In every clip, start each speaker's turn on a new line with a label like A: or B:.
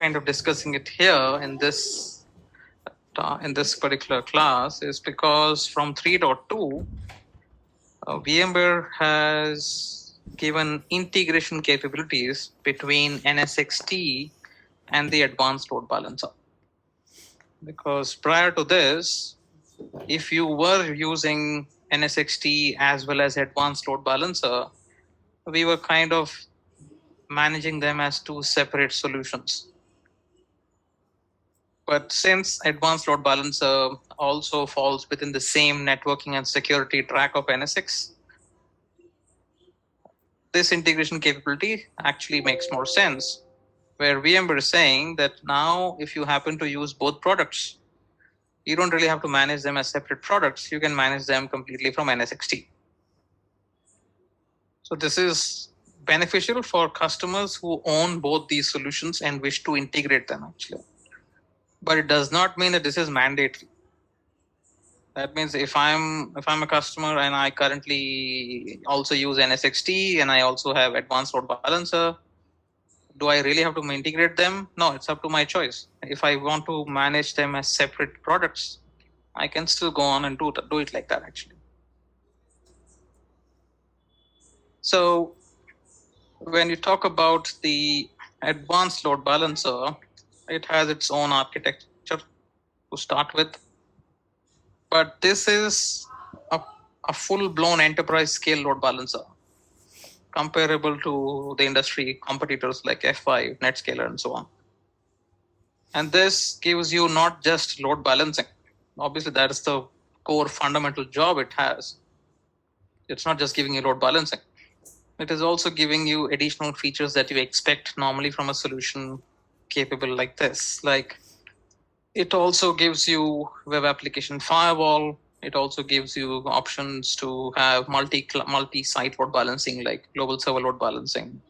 A: kind of discussing it here in this particular class is because from 3.2, VMware has given integration capabilities between NSX-T and the advanced load balancer. Because prior to this, if you were using NSX-T as well as advanced load balancer, we were kind of managing them as two separate solutions. But since advanced load balancer also falls within the same networking and security track of NSX, this integration capability actually makes more sense, where VMware is saying that now if you happen to use both products, you don't really have to manage them as separate products. You can manage them completely from NSX-T. So this is beneficial for customers who own both these solutions and wish to integrate them actually. But it does not mean that this is mandatory. That means if I'm a customer and I currently also use NSX-T and I also have advanced load balancer, do I really have to integrate them? No, it's up to my choice. If I want to manage them as separate products, I can still go on and do it like that actually. So when you talk about the advanced load balancer, it has its own architecture to start with. But this is a full-blown enterprise scale load balancer, comparable to the industry competitors like F5, NetScaler, and so on. And this gives you not just load balancing. Obviously, that is the core fundamental job it has. It's not just giving you load balancing. It is also giving you additional features that you expect normally from a solution capable like this. Like, it also gives you web application firewall. It also gives you options to have multi-site load balancing, like global server load balancing.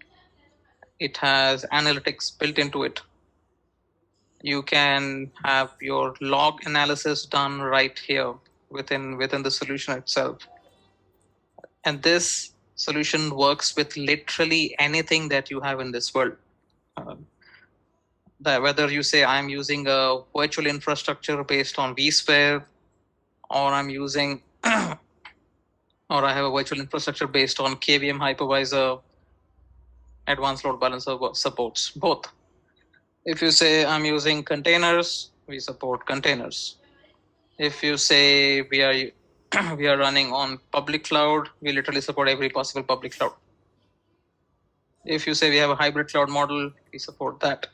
A: It has analytics built into it. You can have your log analysis done right here within the solution itself. And this solution works with literally anything that you have in this world. Whether you say I'm using a virtual infrastructure based on vSphere, or I'm using, or I have a virtual infrastructure based on KVM hypervisor, advanced load balancer supports both. If you say I'm using containers, we support containers. If you say we are running on public cloud, we literally support every possible public cloud. If you say we have a hybrid cloud model, we support that.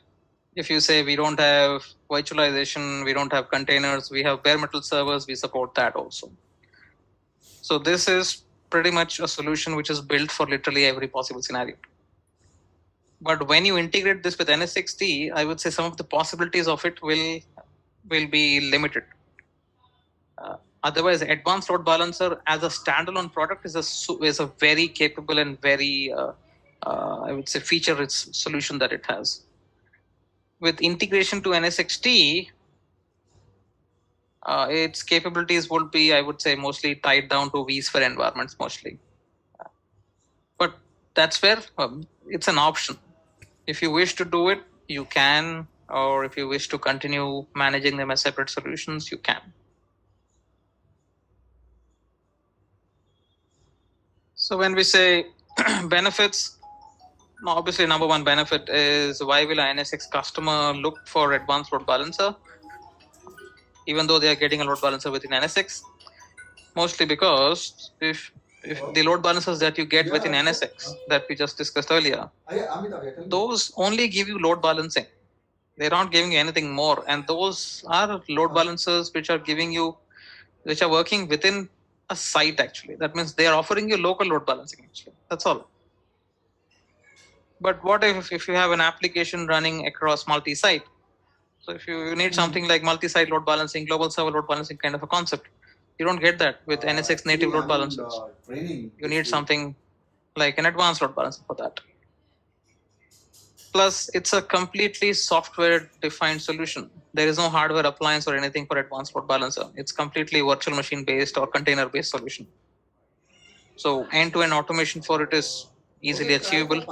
A: If you say we don't have virtualization, we don't have containers, we have bare metal servers, we support that also. So this is pretty much a solution which is built for literally every possible scenario. But when you integrate this with NSX-T, I would say some of the possibilities of it will be limited. Otherwise, advanced load balancer as a standalone product is a very capable and very, I would say, feature-rich solution that it has. With integration to NSX-T, its capabilities would be, I would say, mostly tied down to vSphere environments mostly. But that's where it's an option. If you wish to do it, you can, or if you wish to continue managing them as separate solutions, you can. So when we say benefits, obviously number one benefit is why will an NSX customer look for advanced load balancer, even though they are getting a load balancer within NSX? Mostly because if the load balancers that you get within NSX that we just discussed earlier, those only give you load balancing. They're not giving you anything more. And those are load balancers which are working within a site actually. That means they are offering you local load balancing actually. That's all. But what if you have an application running across multi-site? So if you need something like multi-site load balancing, global server load balancing kind of a concept, you don't get that with NSX native load balancers. You need something like an advanced load balancer for that. Plus, it's a completely software-defined solution. There is no hardware appliance or anything for advanced load balancer. It's completely virtual machine-based or container-based solution. So end-to-end automation for it is easily achievable.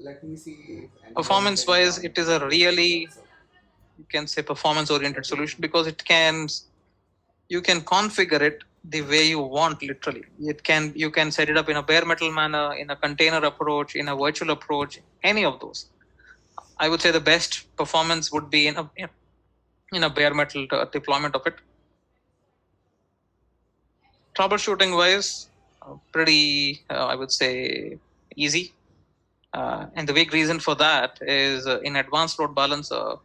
B: Let me see if
A: performance wise, it is a really, you can say, performance oriented solution, because you can configure it the way you want. Literally, you can set it up in a bare metal manner, in a container approach, in a virtual approach, any of those. I would say the best performance would be in a bare metal deployment of it. Troubleshooting wise, pretty, I would say, easy. And the big reason for that is in advanced load balancer,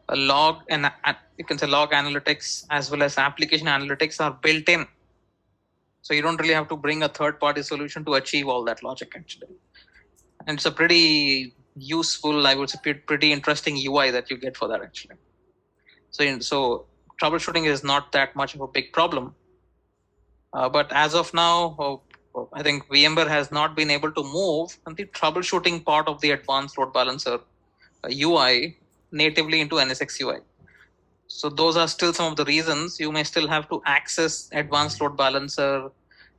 A: a log and you can say log analytics as well as application analytics are built in. So you don't really have to bring a third party solution to achieve all that logic actually. And it's a pretty useful, I would say, pretty interesting UI that you get for that actually. So troubleshooting is not that much of a big problem. But as of now, I think VMware has not been able to move the troubleshooting part of the advanced load balancer UI natively into NSX UI. So those are still some of the reasons you may still have to access advanced load balancer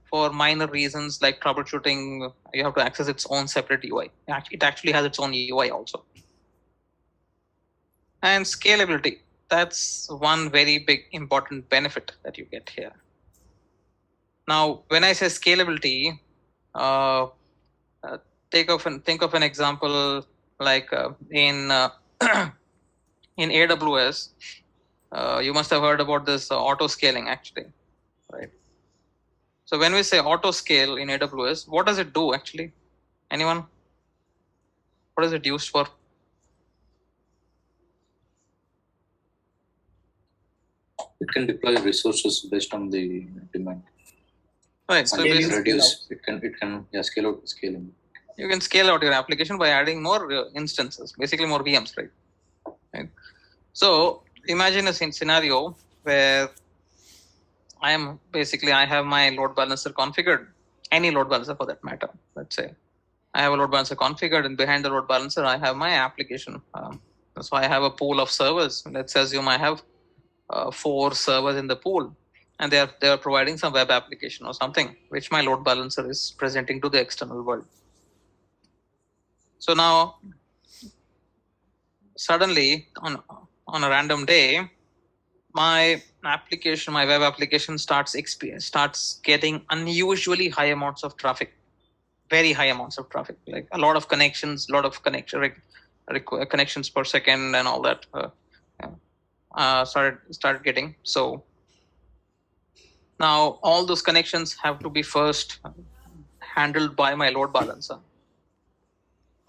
A: for minor reasons like troubleshooting. You have to access its own separate UI. It actually has its own UI also. And scalability, that's one very big important benefit that you get here. Now, when I say scalability, think of an example like in in AWS. You must have heard about this auto scaling actually, right? So when we say auto scale in AWS, what does it do actually? Anyone? What is it used for?
C: It can deploy resources based on the demand.
A: Right. So
C: reduce. It can scale out scaling.
A: You can scale out your application by adding more instances, basically more VMs, right? So imagine a scenario where I have my load balancer configured, any load balancer for that matter. Let's say I have a load balancer configured, and behind the load balancer, I have my application. So I have a pool of servers. Let's assume I have 4 servers in the pool, and they are providing some web application or something, which my load balancer is presenting to the external world. So now, suddenly on a random day, my web application starts getting unusually high amounts of traffic, very high amounts of traffic, like a lot of connections, connections per second, and all that started getting. So now all those connections have to be first handled by my load balancer,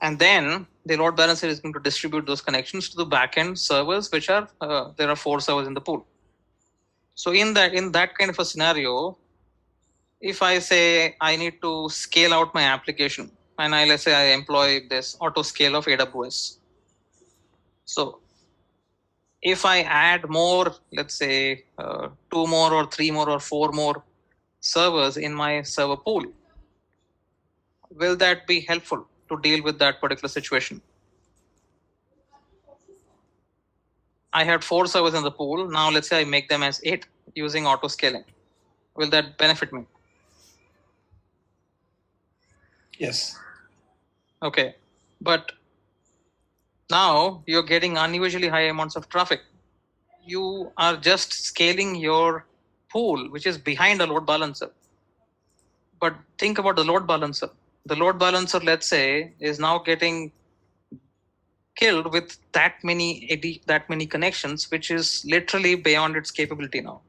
A: and then the load balancer is going to distribute those connections to the backend servers, which are there are 4 servers in the pool. So in that kind of a scenario, if I say I need to scale out my application, and let's say I employ this auto scale of AWS. So if I add more, let's say 2 more or 3 more or 4 more servers in my server pool, will that be helpful to deal with that particular situation? I had 4 servers in the pool. Now let's say I make them as 8 using auto scaling. Will that benefit me?
D: Yes.
A: Okay. But now you're getting unusually high amounts of traffic. You are just scaling your pool, which is behind a load balancer. But think about the load balancer. The load balancer, let's say, is now getting killed with that many connections, which is literally beyond its capability now.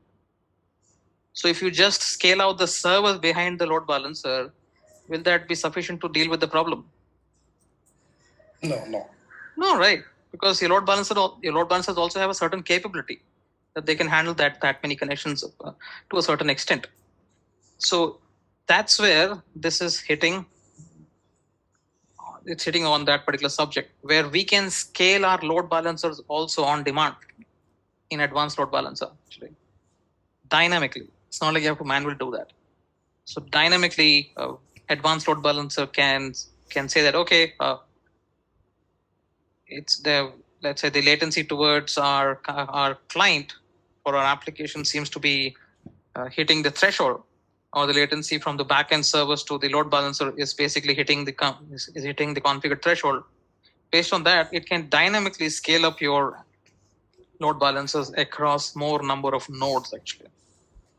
A: So if you just scale out the servers behind the load balancer, will that be sufficient to deal with the problem? No, right? Because your load balancers also have a certain capability that they can handle that many connections to a certain extent. So that's where this is hitting. It's hitting on that particular subject, where we can scale our load balancers also on demand in advanced load balancer, actually, dynamically. It's not like you have to manually do that. So dynamically, advanced load balancer can say that, okay, let's say the latency towards our client or our application seems to be hitting the threshold or the latency from the backend servers to the load balancer is basically hitting the configured threshold. Based on that, it can dynamically scale up your load balancers across more number of nodes actually.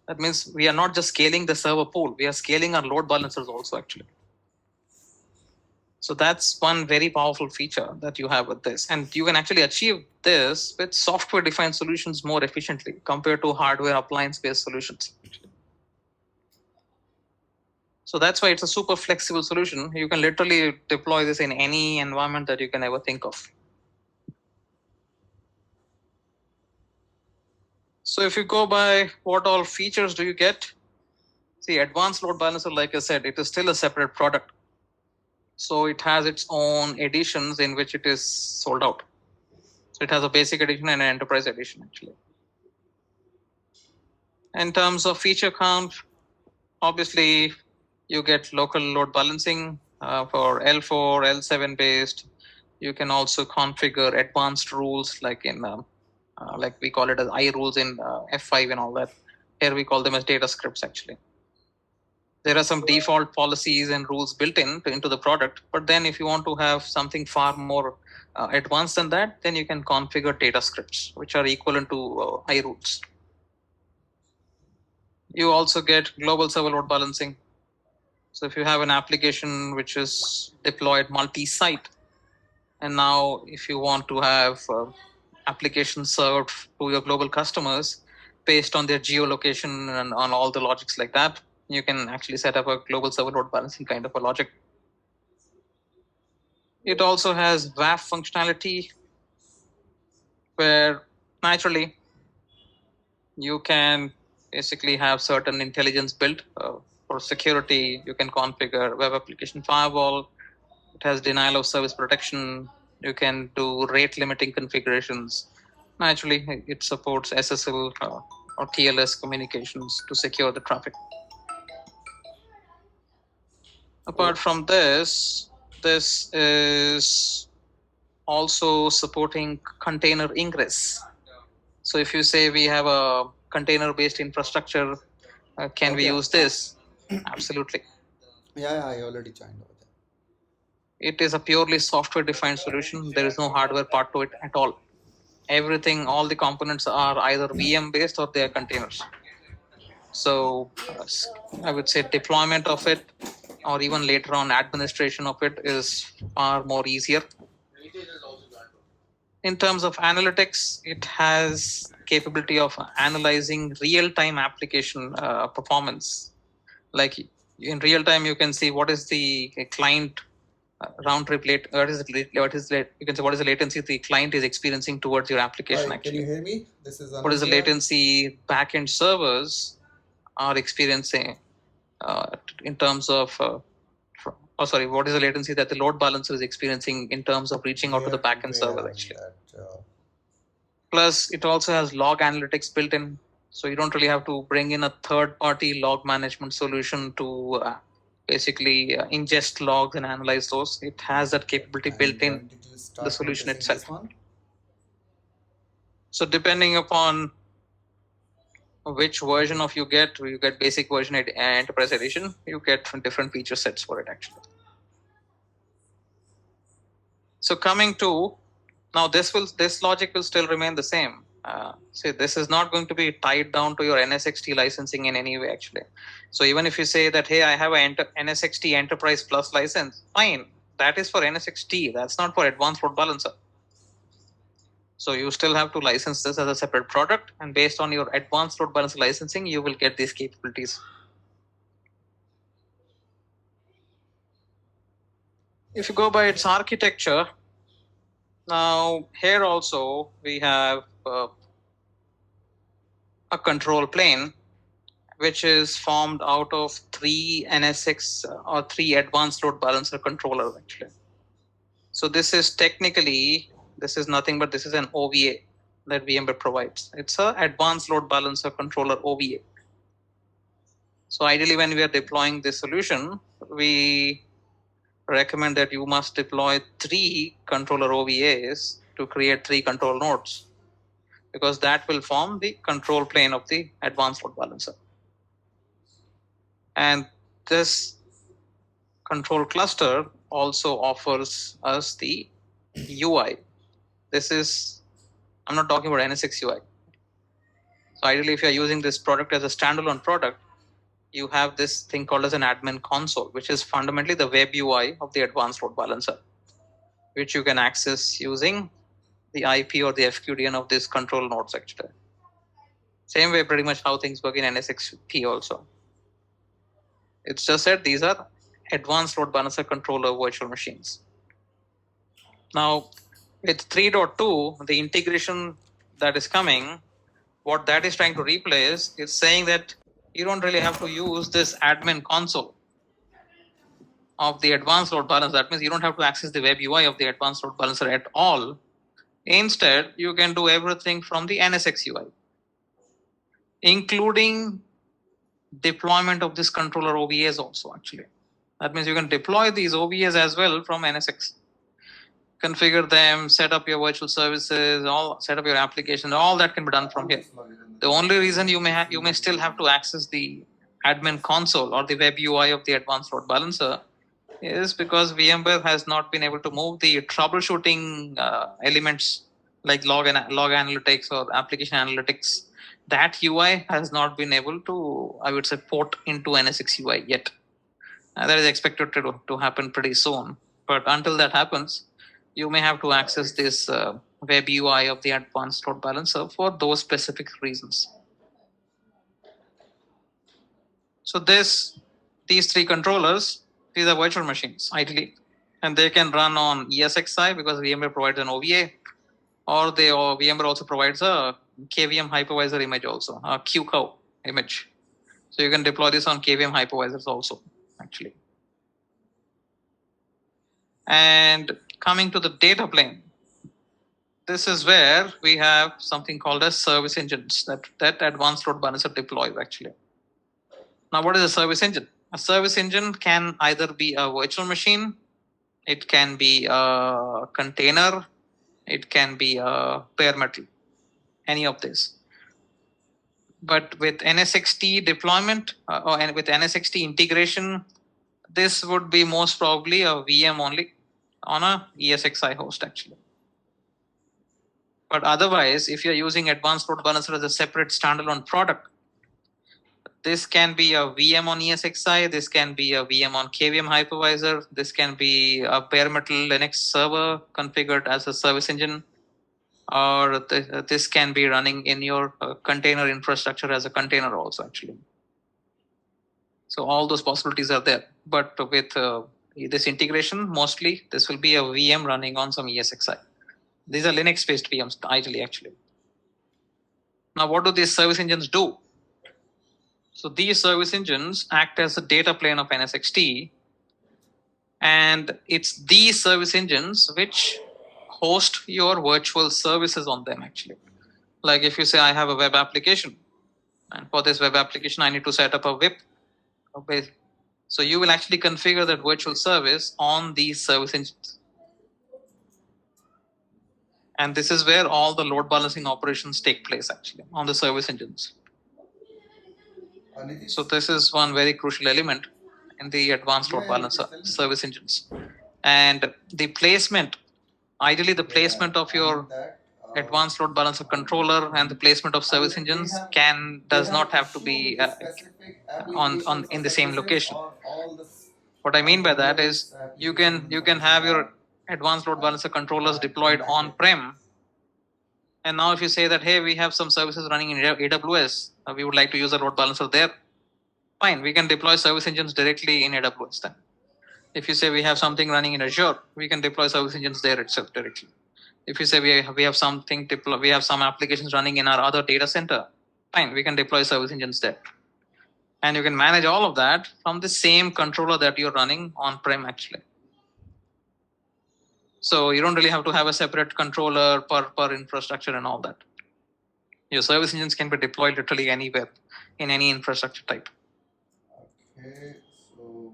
A: That means we are not just scaling the server pool, we are scaling our load balancers also actually. So that's one very powerful feature that you have with this. And you can actually achieve this with software defined solutions more efficiently compared to hardware appliance based solutions. So that's why it's a super flexible solution. You can literally deploy this in any environment that you can ever think of. So if you go by what all features do you get? See, advanced load balancer, like I said, it is still a separate product. So it has its own editions in which it is sold out. So it has a basic edition and an enterprise edition actually. In terms of feature count, obviously you get local load balancing for L4, L7 based. You can also configure advanced rules like in like we call it as I rules in F5 and all that. Here we call them as data scripts actually. There are some default policies and rules built into the product, but then if you want to have something far more advanced than that, then you can configure data scripts, which are equivalent to I rules. You also get global server load balancing. So if you have an application which is deployed multi-site, and now if you want to have applications served to your global customers based on their geolocation and on all the logics like that, you can actually set up a global server load balancing kind of a logic. It also has WAF functionality where naturally you can basically have certain intelligence built for security. You can configure web application firewall. It has denial of service protection. You can do rate limiting configurations. Naturally, it supports SSL or TLS communications to secure the traffic. Apart from this, this is also supporting container ingress. So if you say we have a container-based infrastructure, can we use this? Absolutely.
B: Yeah, I already joined over there.
A: It is a purely software-defined solution. There is no hardware part to it at all. Everything, all the components are either VM-based or they are containers. So I would say deployment of it or even later on administration of it is far more easier. In terms of analytics, it has capability of analyzing real-time application performance. Like in real time, you can see what is the client round trip late. You can say what is the latency the client is experiencing towards your application.
B: Hi,
A: actually,
B: can you hear me? This is
A: what is the latency backend servers are experiencing in terms of what is the latency that the load balancer is experiencing in terms of reaching out to the backend server actually. Plus, it also has log analytics built in, so you don't really have to bring in a third-party log management solution to basically ingest logs and analyze those. It has that capability built in the solution itself. So depending upon which version of you get basic version and enterprise edition, you get different feature sets for it actually. So coming to now, this logic will still remain the same. See, this is not going to be tied down to your NSX-T licensing in any way actually. So even if you say that, hey, I have an NSX-T Enterprise Plus license, fine. That is for NSX-T. That's not for Advanced Load Balancer. So you still have to license this as a separate product, and based on your Advanced Load Balancer licensing, you will get these capabilities. If you go by its architecture, now here also we have a control plane which is formed out of 3 NSX or 3 advanced load balancer controllers actually. So this is nothing but this is an OVA that VMware provides. It's an advanced load balancer controller OVA. So ideally when we are deploying this solution, we recommend that you must deploy 3 controller OVAs to create 3 control nodes, because that will form the control plane of the advanced load balancer. And this control cluster also offers us the UI. This is, I'm not talking about NSX UI. So ideally, if you're using this product as a standalone product, you have this thing called as an admin console, which is fundamentally the web UI of the advanced load balancer, which you can access using the IP or the FQDN of this control nodes actually. Same way pretty much how things work in NSX-T also. It's just that these are advanced load balancer controller virtual machines. Now, with 3.2, the integration that is coming, what that is trying to replace is saying that you don't really have to use this admin console of the advanced load balancer. That means you don't have to access the web UI of the advanced load balancer at all. Instead, you can do everything from the NSX UI, including deployment of this controller OVAs also actually. That means you can deploy these OVAs as well from NSX. Configure them, set up your virtual services, all set up your application, all that can be done from here. The only reason you may still have to access the admin console or the web UI of the advanced load balancer is because VMware has not been able to move the troubleshooting elements like log analytics or application analytics. That UI has not been able to, I would say, port into NSX UI yet. That is expected to happen pretty soon. But until that happens, you may have to access this web UI of the advanced load balancer for those specific reasons. So these three controllers, these are virtual machines ideally, and they can run on esxi because VMware provides an OVA, or VMware also provides a KVM hypervisor image also, a QCOW image. So you can deploy this on KVM hypervisors also actually. And coming to the data plane, this is where we have something called as service engines that advanced load balancer deploys actually. Now, what is a service engine? A service engine can either be a virtual machine, it can be a container, it can be a bare metal, any of this. But with NSX-T deployment or with NSX-T integration, this would be most probably a VM only on a esxi host actually. But otherwise, if you're using advanced load balancer as a separate standalone product, this can be a VM on esxi, this can be a VM on KVM hypervisor, this can be a bare metal Linux server configured as a service engine, or this can be running in your container infrastructure as a container also actually. So all those possibilities are there. But with this integration, mostly this will be a VM running on some esxi. These are Linux-based VMs ideally actually. Now, what do these service engines do? So these service engines act as a data plane of NSX-T, and it's these service engines which host your virtual services on them actually. Like if you say I have a web application, and for this web application I need to set up a VIP. Okay. So you will actually configure that virtual service on these service engines. And this is where all the load balancing operations take place actually on the service engines. So this is one very crucial element in the advanced load balancer service engines. And the placement, ideally the placement of your advanced load balancer controller and the placement of service engines does not have to be in the same location. What I mean by that is you can have your advanced load balancer controllers deployed on-prem. And now if you say that, hey, we have some services running in AWS, we would like to use a load balancer there. Fine, we can deploy service engines directly in AWS then. If you say we have something running in Azure, we can deploy service engines there itself directly. If you say we have some applications running in our other data center, fine, we can deploy service engines there. And you can manage all of that from the same controller that you're running on-prem actually. So you don't really have to have a separate controller per infrastructure and all that. Your service engines can be deployed literally anywhere in any infrastructure type.
B: Okay, so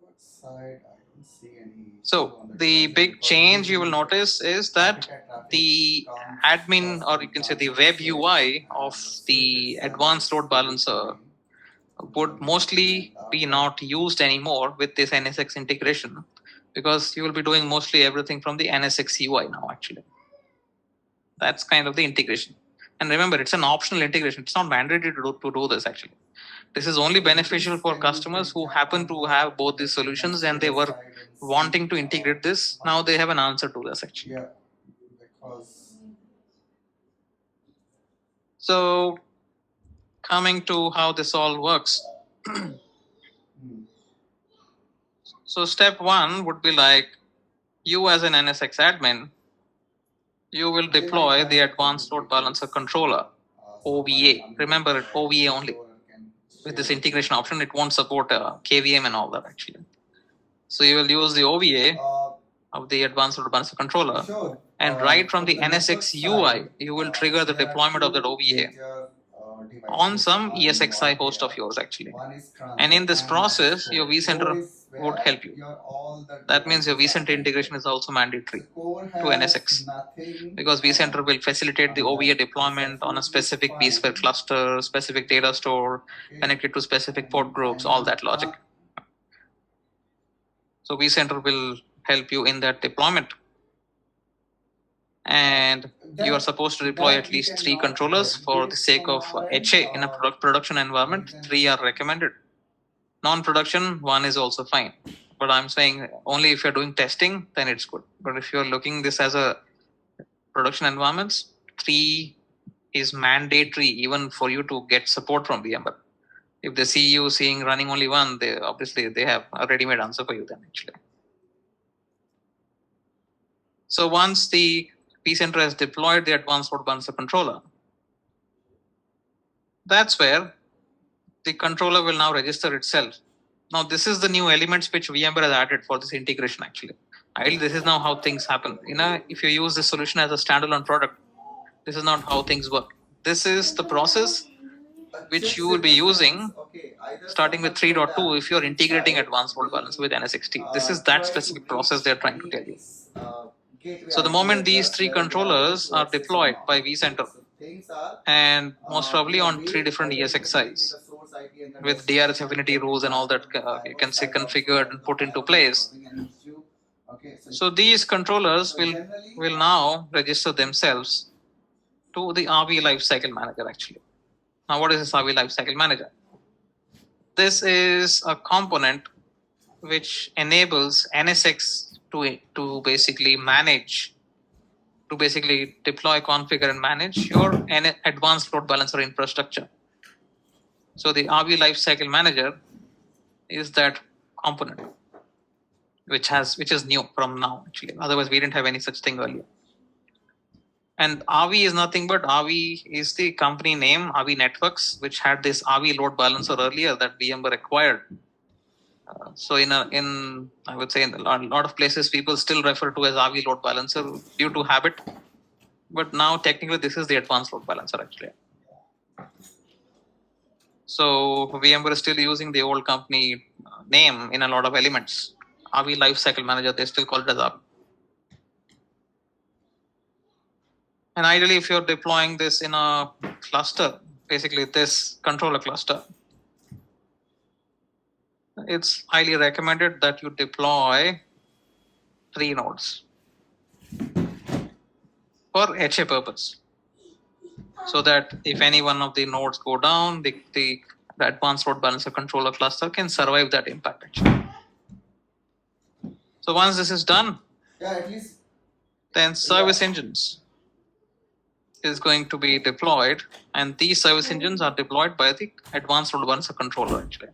B: network side, I don't see any.
A: So the big change you will notice is that the admin, or you can say the web UI of the advanced load balancer would mostly be not used anymore with this NSX integration, because you will be doing mostly everything from the NSX UI now actually. That's kind of the integration. And remember, it's an optional integration. It's not mandated to do this actually. This is only beneficial for customers who happen to have both these solutions and they were wanting to integrate this. Now they have an answer to this actually.
B: Yeah, because
A: So coming to how this all works. So step one would be like, you as an NSX admin, you will deploy the advanced load balancer controller, OVA. Remember it, OVA only. With this integration option, it won't support KVM and all that actually. So you will use the OVA of the advanced load balancer controller, and right from the NSX UI, you will trigger the deployment of that OVA on some esxi host of yours actually. And in this process, your vCenter would help you. That means your vCenter integration is also mandatory to NSX, because vCenter will facilitate the OVA deployment on a specific vSphere cluster, specific data store, connected to specific port groups, all that logic. So vCenter will help you in that deployment. And you are supposed to deploy at least 3 controllers for the sake of HA in a production environment. 3 are recommended. Non-production, 1 is also fine. But I'm saying only if you're doing testing, then it's good. But if you're looking this as a production environments, 3 is mandatory even for you to get support from VMware. If they see you running only 1, they obviously they have a ready-made answer for you then actually. So once the vCenter has deployed the advanced load balancer controller, that's where the controller will now register itself. Now this is the new elements which VMware has added for this integration actually. Ideally, this is now how things happen. If you use this solution as a standalone product, this is not how things work. This is the process which you will be using starting with 3.2 if you're integrating advanced load balancer with NSX-T. This is that specific process they're trying to tell you. So the moment these 3 controllers are deployed by vCenter, and most probably on 3 different esxis with DRS affinity rules and all that, you can say configured and put into place. So these controllers will now register themselves to the RV Lifecycle Manager actually. Now what is this RV Lifecycle Manager? This is a component which enables NSX to basically manage, to basically deploy, configure and manage your advanced load balancer infrastructure. So the RV Lifecycle Manager is that component which is new from now actually. Otherwise we didn't have any such thing earlier. And RV is nothing but RV is the company name, RV Networks, which had this RV load balancer earlier that VMware acquired. So I would say in a lot of places people still refer to as RV load balancer due to habit. But now technically this is the advanced load balancer actually. So VMware is still using the old company name in a lot of elements. RV Lifecycle Manager, they still call it as RV. And ideally, if you're deploying this in a cluster, basically this controller cluster, it's highly recommended that you deploy 3 nodes for HA purpose. So that if any one of the nodes go down, the advanced load balancer controller cluster can survive that impact actually. So once this is done, then service engines is going to be deployed, and these service engines are deployed by the advanced load balancer controller actually.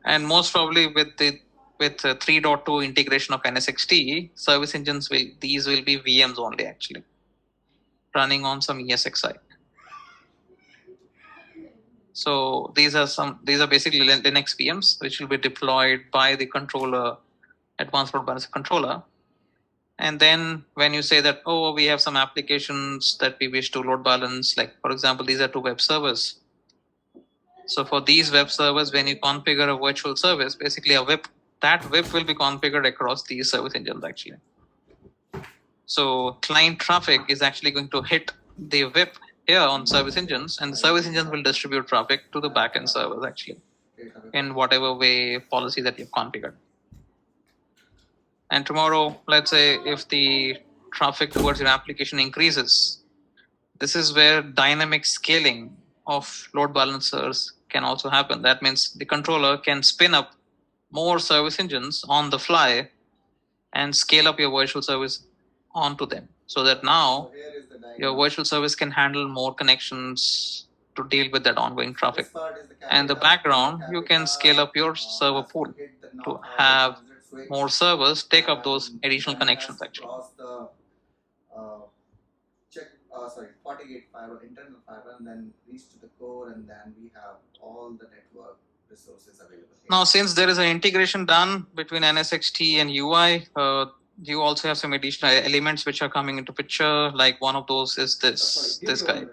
A: And most probably with 3.2 integration of NSX-T, service engines will be VMs only actually, running on some esxi. So these are basically Linux VMs which will be deployed by the controller, advanced load balancer controller. And then when you say that, oh, we have some applications that we wish to load balance, like for example, these are 2 web servers. So for these web servers, when you configure a virtual service, basically that VIP will be configured across these service engines actually. So client traffic is actually going to hit the VIP here on service engines, and the service engines will distribute traffic to the backend servers actually in whatever way policy that you've configured. And tomorrow, let's say if the traffic towards your application increases, this is where dynamic scaling of load balancers can also happen. That means the controller can spin up more service engines on the fly and scale up your virtual service onto them, so that now your virtual service can handle more connections to deal with that ongoing traffic. And the background, you can scale up your server pool to have more servers take up those additional connections actually.
B: Check, 48 firewall, internal firewall, and then reach to the core, and then we have all the network resources available.
A: Now, since there is an integration done between NSX-T and UI, you also have some additional elements which are coming into picture. Like one of those is this guy,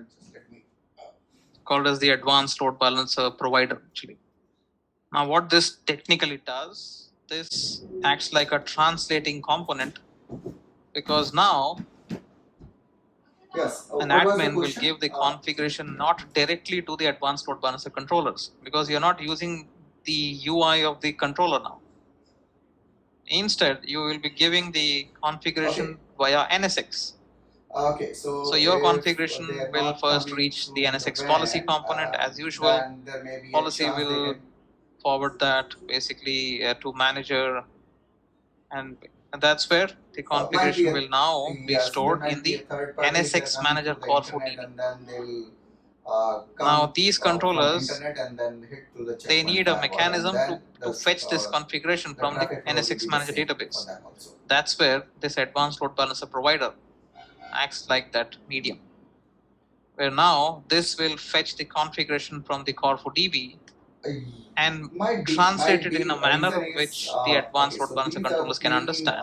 A: called as the advanced load balancer provider actually. Now, what this technically does, this acts like a translating component, because now an admin will give the configuration not directly to the advanced load balancer controllers, because you're not using the UI of the controller now. Instead, you will be giving the configuration via NSX.
B: Okay, so
A: your configuration will first reach the NSX policy component as usual. Policy will forward that basically to manager, and that's where the configuration will now be stored in the NSX manager core for DB. Now these controllers, they need a mechanism to fetch this configuration from the NSX manager database. That's where this advanced load balancer provider acts like that medium, where now this will fetch the configuration from the core for DB and translate it in a manner which the advanced load balancer controllers can understand,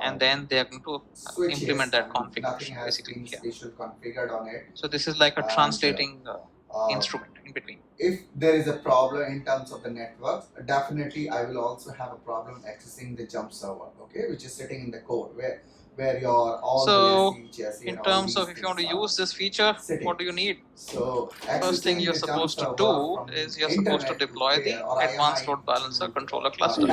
A: and then they are going to implement that configuration basically here. So this is like a translating instrument in between.
B: If there is a problem in terms of the networks, definitely I will also have a problem accessing the jump server, okay, which is sitting in the core where your all
A: so
B: the features,
A: in terms of if you want to use this feature, what do you need?
B: So
A: first thing you're supposed to do is you're supposed to deploy the advanced load balancer controller cluster,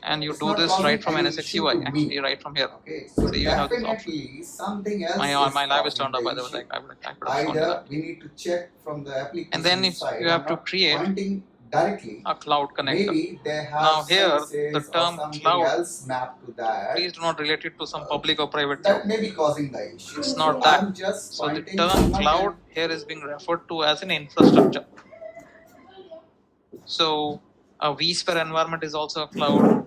A: and you do this right from NSX UI actually, right from here.
B: Okay,
A: so you have this option.
B: Something else
A: My live is turned up, by the way. Like I could have shown you that.
B: We need to check from the application
A: and then if
B: side,
A: you have to create
B: directly
A: a cloud connector.
B: Maybe they have
A: now here the
B: services
A: term
B: or
A: cloud
B: else mapped to that.
A: Please do not relate it to some public or private
B: That
A: cloud.
B: may be causing the issue.
A: It's not
B: So
A: that.
B: I'm just
A: So the
B: pointing
A: term
B: someone
A: cloud
B: can-
A: here is being referred to as an infrastructure. So a vSphere environment is also a cloud.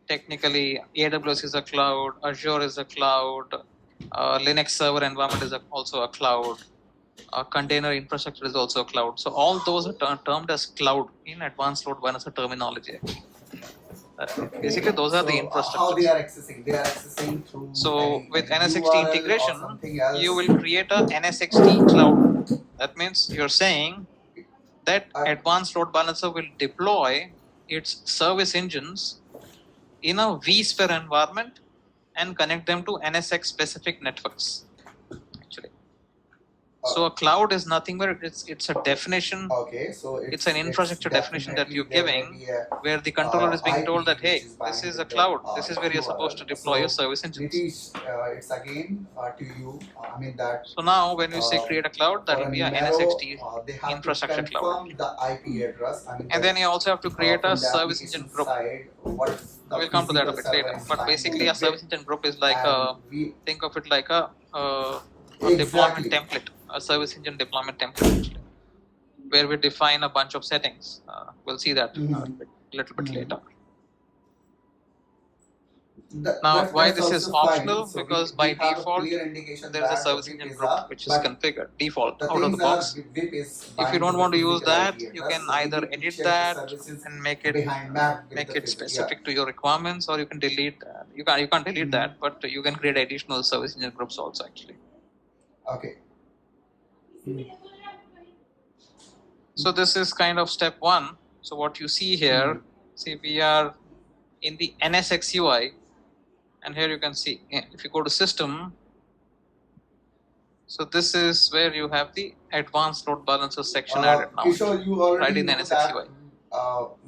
A: Technically, AWS is a cloud, Azure is a cloud, Linux server environment is also a cloud, container infrastructure is also a cloud. So all those are termed as cloud in advanced load balancer terminology. Basically, those are the infrastructures.
B: How they are accessing? They are accessing through.
A: So with
B: any
A: NSX-T
B: URL or
A: integration,
B: something else.
A: you will create a NSX-T cloud. That means you're saying that advanced load balancer will deploy its service engines in a vSphere environment and connect them to NSX specific networks. Actually, so a cloud is nothing but it's a definition.
B: Okay, so
A: it's an infrastructure definition that you're giving, where the controller is being told that, hey, this is a cloud. This is where you're supposed to deploy your service engines.
B: It's again to you. I mean that.
A: So now, when we say create a cloud, that will be a NSX-T infrastructure cloud.
B: The IP address.
A: And then you also have to create a service engine group. We'll come to that a bit later. But basically, a service engine group is like think of it like a deployment template, a service engine deployment template, actually, where we define a bunch of settings. We'll see that a little bit later. Now, why this is optional? So because by default, there is a service engine group which is configured default out of the box. If you don't want to use that, you can either edit that and make it specific to your requirements, or you can delete that. You can't delete that, but you can create additional service engine groups also actually.
B: Okay.
A: So this is kind of step one. So what you see here, see we are in the NSX UI. And here you can see, if you go to system, So this is where you have the advanced load balancer section added now.
B: Kishore, you already
A: right in
B: know
A: NSX
B: that,
A: UI.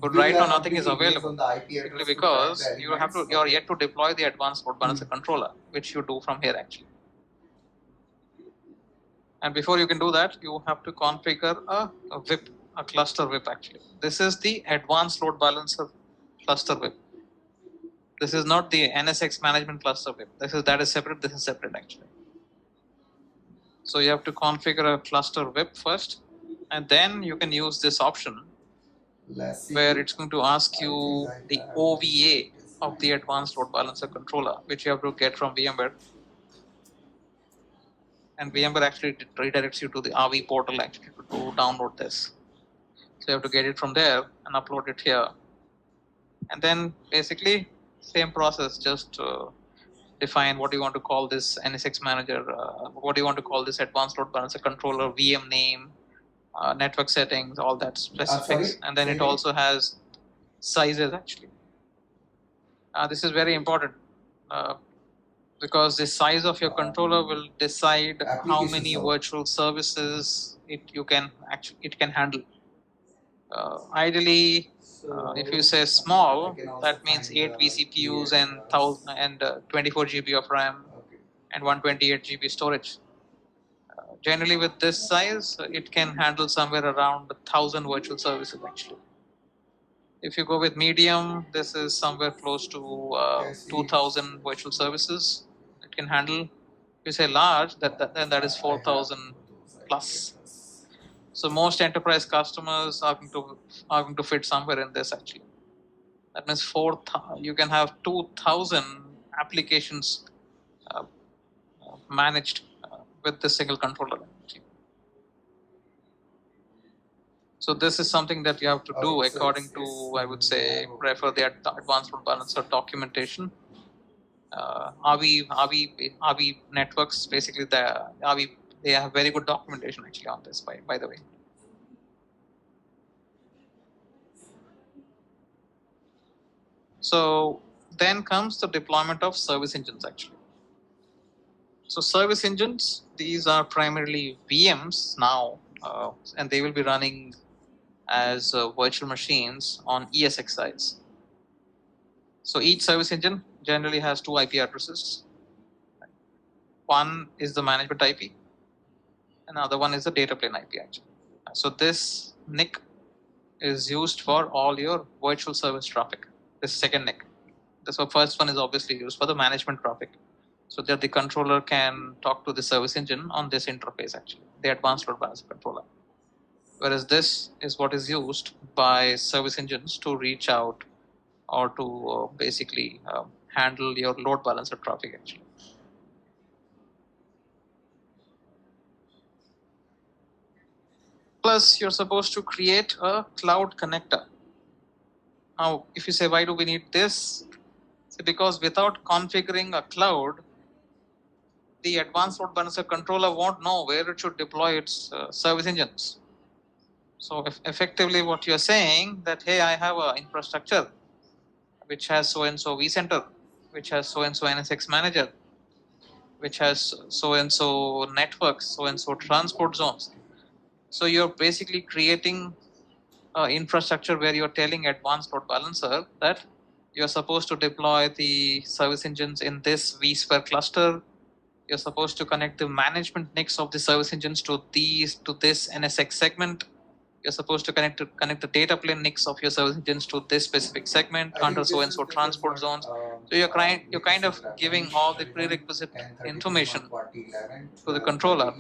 A: But
B: we
A: right
B: were
A: now nothing is
B: completely based
A: available
B: on the IP
A: simply
B: address to
A: because
B: track the
A: you have to
B: elements.
A: you are
B: Okay.
A: yet to deploy the advanced load balancer controller, which you do from here actually. And before you can do that, you have to configure a VIP, a cluster VIP actually. This is the advanced load balancer cluster VIP. This is not the NSX management cluster VIP. That is separate. This is separate actually. So you have to configure a cluster VIP first, and then you can use this option where it's going to ask you the OVA of the advanced load balancer controller, which you have to get from VMware. And VMware actually redirects you to the RV portal actually to download this. So you have to get it from there and upload it here. And then basically same process, just define what do you want to call this NSX manager, what do you want to call this advanced load balancer controller, VM name, network settings, all that specifics. And then it also has sizes actually. This is very important because the size of your controller will decide how many virtual services it can handle. Ideally, if you say small, that means 8 vCPUs and 24 GB of RAM and 128 GB storage. Generally, with this size, it can handle somewhere around 1,000 virtual services actually. If you go with medium, this is somewhere close to 2,000 virtual services it can handle. If you say large, then that is 4,000 plus. So most enterprise customers are going to fit somewhere in this actually. That means you can have 2,000 applications managed with this single controller. So this is something that you have to do according to, I would say, refer the advanced load balancer documentation. RV networks, basically they have very good documentation actually on this, by the way. So then comes the deployment of service engines actually. So service engines, these are primarily VMs now, and they will be running as virtual machines on esxis. So each service engine generally has two IP addresses. One is the management IP, another one is the data plane IP actually. So this NIC is used for all your virtual service traffic. This second NIC. So first one is obviously used for the management traffic, so that the controller can talk to the service engine on this interface actually, the advanced load balancer controller. Whereas this is what is used by service engines to reach out or to basically handle your load balancer traffic actually. Plus, you're supposed to create a cloud connector. Now, if you say, why do we need this? It's because without configuring a cloud, the advanced load balancer controller won't know where it should deploy its service engines. So effectively what you're saying that, hey, I have an infrastructure which has so-and-so vCenter, which has so-and-so NSX manager, which has so-and-so networks, so-and-so transport zones. So you're basically creating infrastructure where you're telling advanced load balancer that you're supposed to deploy the service engines in this vSphere cluster. You're supposed to connect the management NICs of the service engines to this NSX segment. You're supposed to connect the data plane NICs of your service engines to this specific segment under so and so transport zones. So you're kind of giving all the prerequisite information to the controller,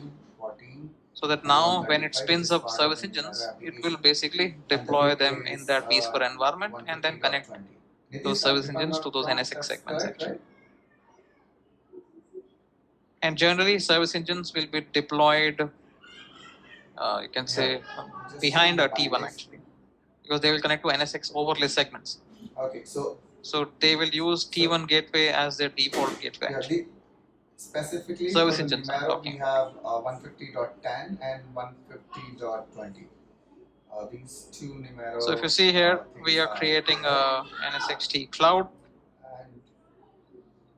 A: so that now when it spins up service engines, it will basically deploy them in that vSphere environment and then connect those service engines to those NSX segments actually. And generally, service engines will be deployed, you can say, behind a T1 actually, because they will connect to NSX overlay segments.
B: Okay, so
A: they will use T1 gateway as their default gateway actually.
B: Specifically
A: service
B: for the
A: engines
B: Numero, we have 150.10 and 150.20. These two Numero.
A: So if you see here, we are creating a NSX-T cloud.
B: And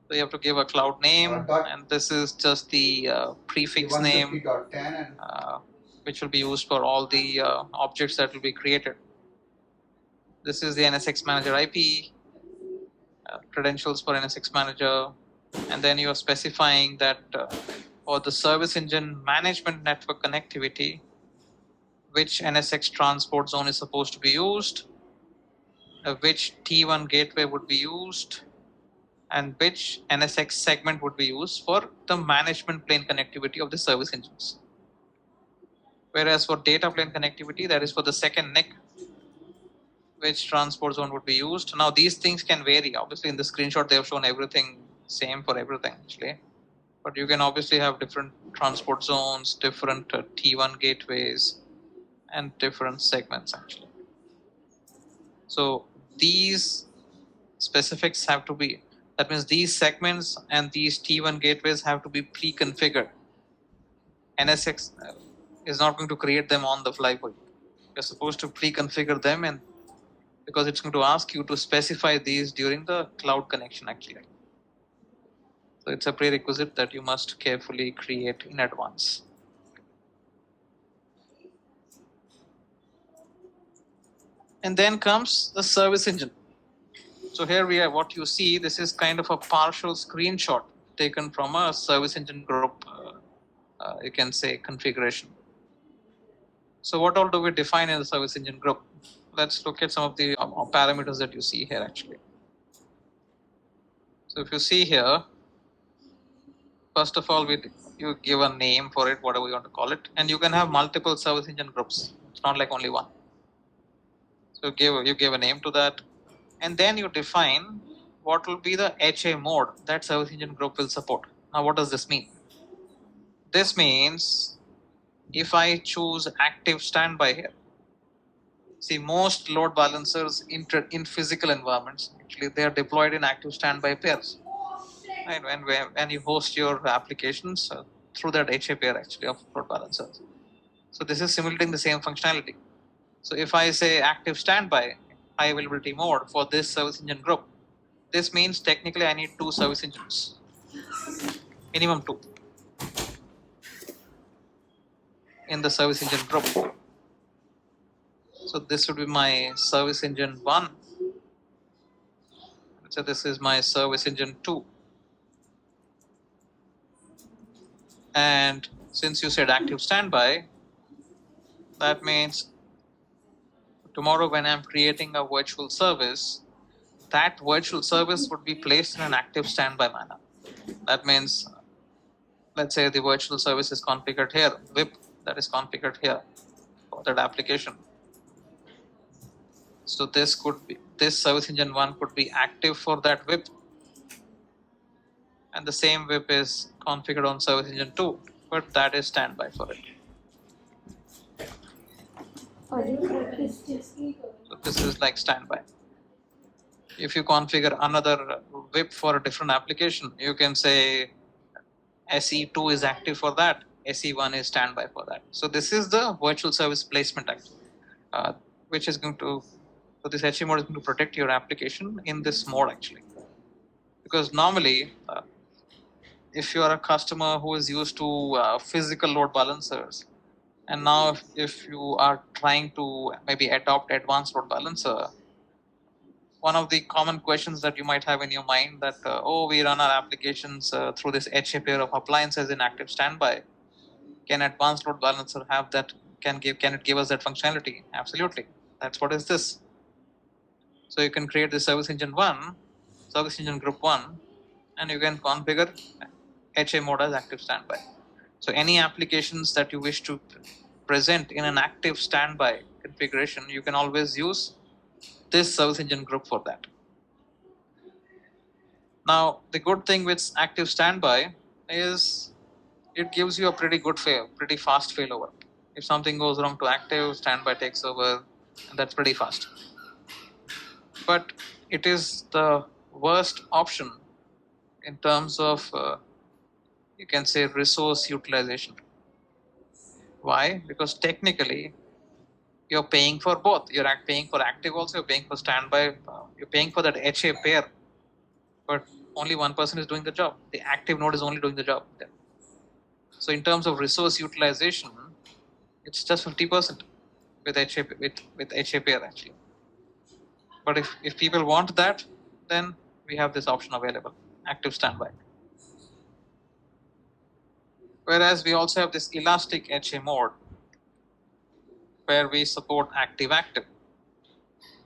A: So you have to give a cloud name,
B: dot
A: and this is just the prefix name,
B: 150.10 and
A: which will be used for all the objects that will be created. This is the NSX Manager IP, credentials for NSX Manager, and then you are specifying that for the service engine management network connectivity, which NSX transport zone is supposed to be used, which T1 gateway would be used, and which NSX segment would be used for the management plane connectivity of the service engines. Whereas for data plane connectivity, that is for the second NIC, which transport zone would be used. Now these things can vary. Obviously in the screenshot they have shown everything same for everything actually. But you can obviously have different transport zones, different T1 gateways, and different segments actually. So these specifics have to be, that means these segments and these T1 gateways have to be pre-configured. NSX is not going to create them on the fly for you. You're supposed to pre-configure them, and because it's going to ask you to specify these during the cloud connection actually. So it's a prerequisite that you must carefully create in advance. And then comes the service engine. So here we have what you see. This is kind of a partial screenshot taken from a service engine group, you can say configuration. So what all do we define in the service engine group? Let's look at some of the parameters that you see here actually. So if you see here, first of all, you give a name for it, whatever you want to call it, and you can have multiple service engine groups. It's not like only one. So you give a name to that, and then you define what will be the HA mode that service engine group will support. Now, what does this mean? This means if I choose active standby here, see most load balancers in physical environments, actually they are deployed in active standby pairs. Right? When you host your applications through that HA pair actually of load balancers. So this is simulating the same functionality. So if I say active standby, high availability mode for this service engine group, this means technically I need 2 service engines, minimum 2 in the service engine group. So this would be my service engine 1. So this is my service engine 2. And since you said active standby, that means tomorrow when I'm creating a virtual service, that virtual service would be placed in an active standby manner. That means, let's say the virtual service is configured here, VIP that is configured here for that application. So this service engine 1 could be active for that VIP, and the same VIP is configured on service engine 2, but that is standby for it. So this is like standby. If you configure another VIP for a different application, you can say SE2 is active for that, SE1 is standby for that. So this is the virtual service placement actually, which is going to, so this HE mode is going to protect your application in this mode actually. Because normally, if you are a customer who is used to physical load balancers, and now if you are trying to maybe adopt advanced load balancer, one of the common questions that you might have in your mind that, we run our applications through this HA pair of appliances in active standby. Can advanced load balancer have that? Can it give us that functionality? Absolutely. That's what is this. So you can create the service engine 1, service engine group 1, and you can configure HA mode as active standby. So any applications that you wish to present in an active standby configuration, you can always use this service engine group for that. Now, the good thing with active standby is it gives you a pretty fast failover. If something goes wrong to active, standby takes over, and that's pretty fast. But it is the worst option in terms of, you can say, resource utilization. Why? Because technically, you're paying for both. You're paying for active also, you're paying for standby, you're paying for that HA pair. But only one person is doing the job. The active node is only doing the job. So in terms of resource utilization, it's just 50% with HAPR actually. But if people want that, then we have this option available, active standby. Whereas we also have this elastic HA mode where we support active-active,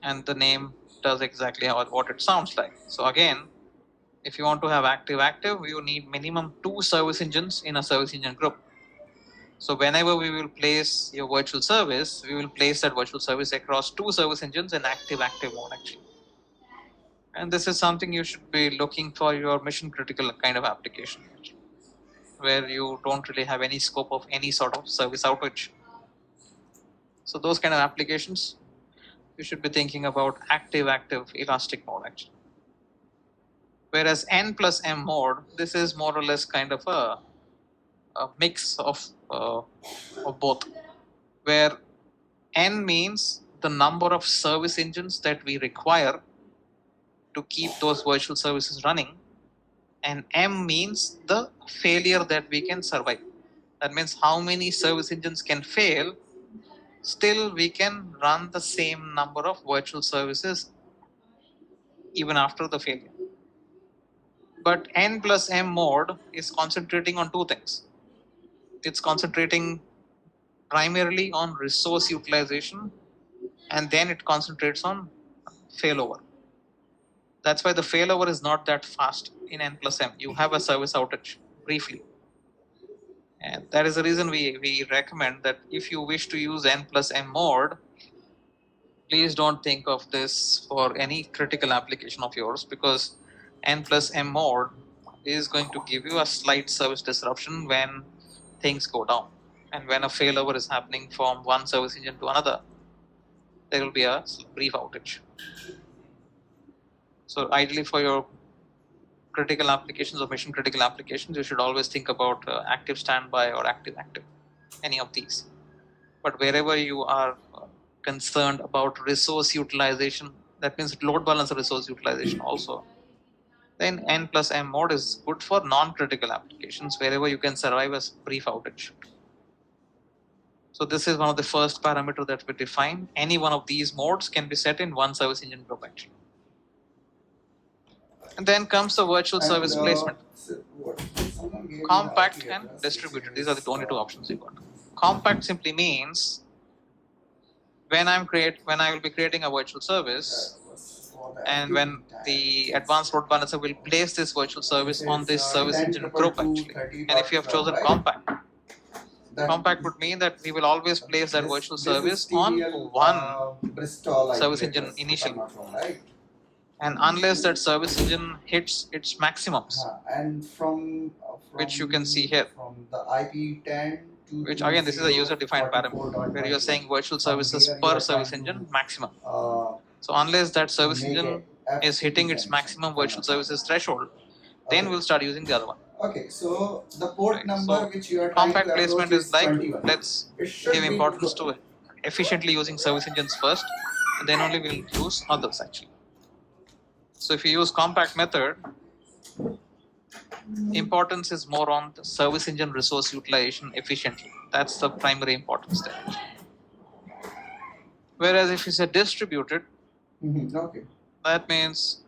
A: and the name does exactly what it sounds like. So again, if you want to have active-active, you need minimum 2 service engines in a service engine group. So whenever we will place your virtual service, we will place that virtual service across 2 service engines in active-active mode actually. And this is something you should be looking for your mission critical kind of application actually, where you don't really have any scope of any sort of service outage. So those kind of applications, you should be thinking about active-active elastic mode actually. Whereas N plus M mode, this is more or less kind of a mix of both, where N means the number of service engines that we require to keep those virtual services running, and M means the failure that we can survive. That means how many service engines can fail, still we can run the same number of virtual services even after the failure. But N plus M mode is concentrating on 2 things. It's concentrating primarily on resource utilization, and then it concentrates on failover. That's why the failover is not that fast in N plus M. You have a service outage briefly. And that is the reason we recommend that if you wish to use N plus M mode, please don't think of this for any critical application of yours, because N plus M mode is going to give you a slight service disruption when things go down. And when a failover is happening from one service engine to another, there will be a brief outage. So ideally for your critical applications or mission critical applications, you should always think about active standby or active-active, any of these. But wherever you are concerned about resource utilization, that means load balancer resource utilization also, then N plus M mode is good for non-critical applications wherever you can survive a brief outage. So this is one of the first parameter that we define. Any one of these modes can be set in one service engine group actually. And then comes the virtual service placement. Compact and distributed. These are the only 2 options you got. Compact simply means when I will be creating a virtual service, and when the advanced load balancer will place this virtual service on this service engine group actually. And if you have chosen compact, compact would mean that we will always place that virtual service on one service engine initially. And unless that service engine hits its maximums,
B: and from
A: which you can see here,
B: from the IP10 to
A: which again this is a user defined parameter where you are saying virtual services per service engine maximum. So unless that service engine is hitting its maximum virtual services threshold, then we'll start using the other one.
B: Okay, so the port number
A: So
B: which you are trying
A: compact
B: to
A: placement
B: approach
A: is like
B: 21.
A: let's
B: It should
A: give
B: be
A: importance to efficiently using service engines first, and then only we'll use others actually. So if you use compact method, importance is more on the service engine resource utilization efficiently. That's the primary importance there. Whereas if you say distributed,
B: Okay.
A: that means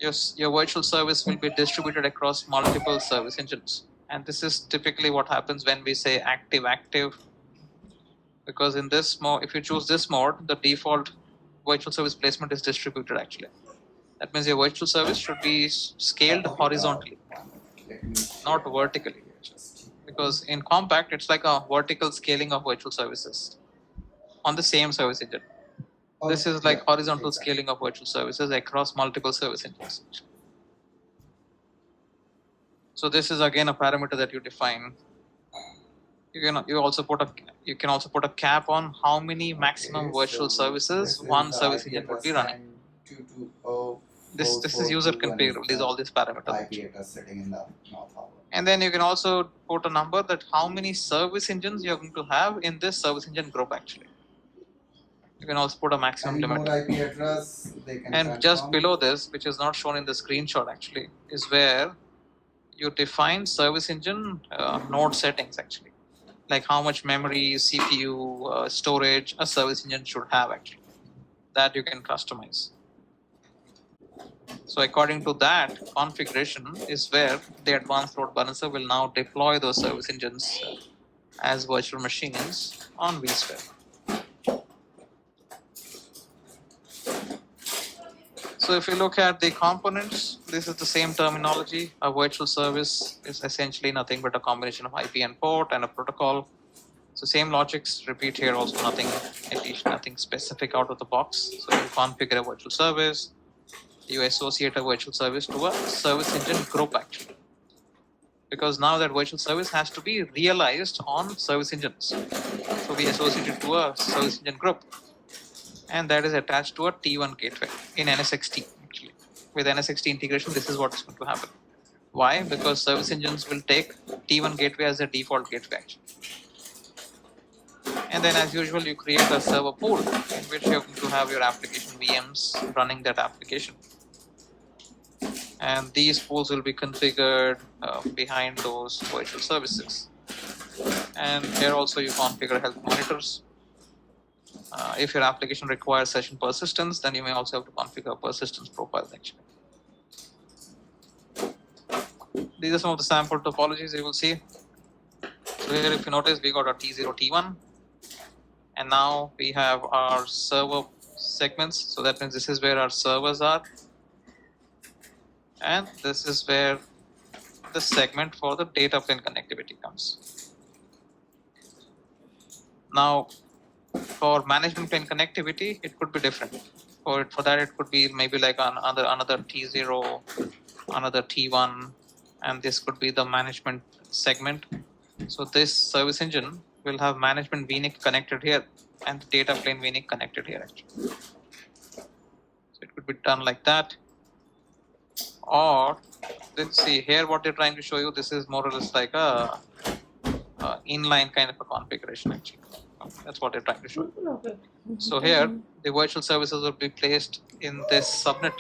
A: your virtual service will be distributed across multiple service engines. And this is typically what happens when we say active-active, because in this mode, if you choose this mode, the default virtual service placement is distributed actually. That means your virtual service should be scaled horizontally, not vertically. Because in compact, it's like a vertical scaling of virtual services on the same service engine. This is like horizontal scaling of virtual services across multiple service engines. So this is again a parameter that you define. You can also put a cap on how many maximum virtual services one service engine would be running. This is user configurable. These all these parameters. And then you can also put a number that how many service engines you're going to have in this service engine group actually. You can also put a maximum
B: Any
A: limit.
B: more IP address they can
A: And
B: confirm.
A: just below this, which is not shown in the screenshot actually, is where you define service engine node settings actually, like how much memory, CPU, storage a service engine should have actually. That you can customize. So according to that configuration is where the advanced load balancer will now deploy those service engines as virtual machines on vSphere. So if you look at the components, this is the same terminology. A virtual service is essentially nothing but a combination of IP and port and a protocol. So same logics repeat here also, nothing specific out of the box. So you configure a virtual service, you associate a virtual service to a service engine group actually. Because now that virtual service has to be realized on service engines. So we associate it to a service engine group. And that is attached to a T1 gateway in NSX-T actually. With NSX-T integration, this is what is going to happen. Why? Because service engines will take T1 gateway as a default gateway actually. And then as usual, you create a server pool in which you're going to have your application VMs running that application. And these pools will be configured behind those virtual services. And here also you configure health monitors. If your application requires session persistence, then you may also have to configure persistence profiles actually. These are some of the sample topologies you will see. So here if you notice, we got our T0, T1. And now we have our server segments. So that means this is where our servers are. And this is where the segment for the data plane connectivity comes. Now, for management plane connectivity, it could be different. For that, it could be maybe like another T0, another T1, and this could be the management segment. So this service engine will have management VNIC connected here and the data plane VNIC connected here actually. So it could be done like that. Or let's see here what they're trying to show you. This is more or less like a inline kind of a configuration actually. That's what they're trying to show you. So here the virtual services will be placed in this subnet.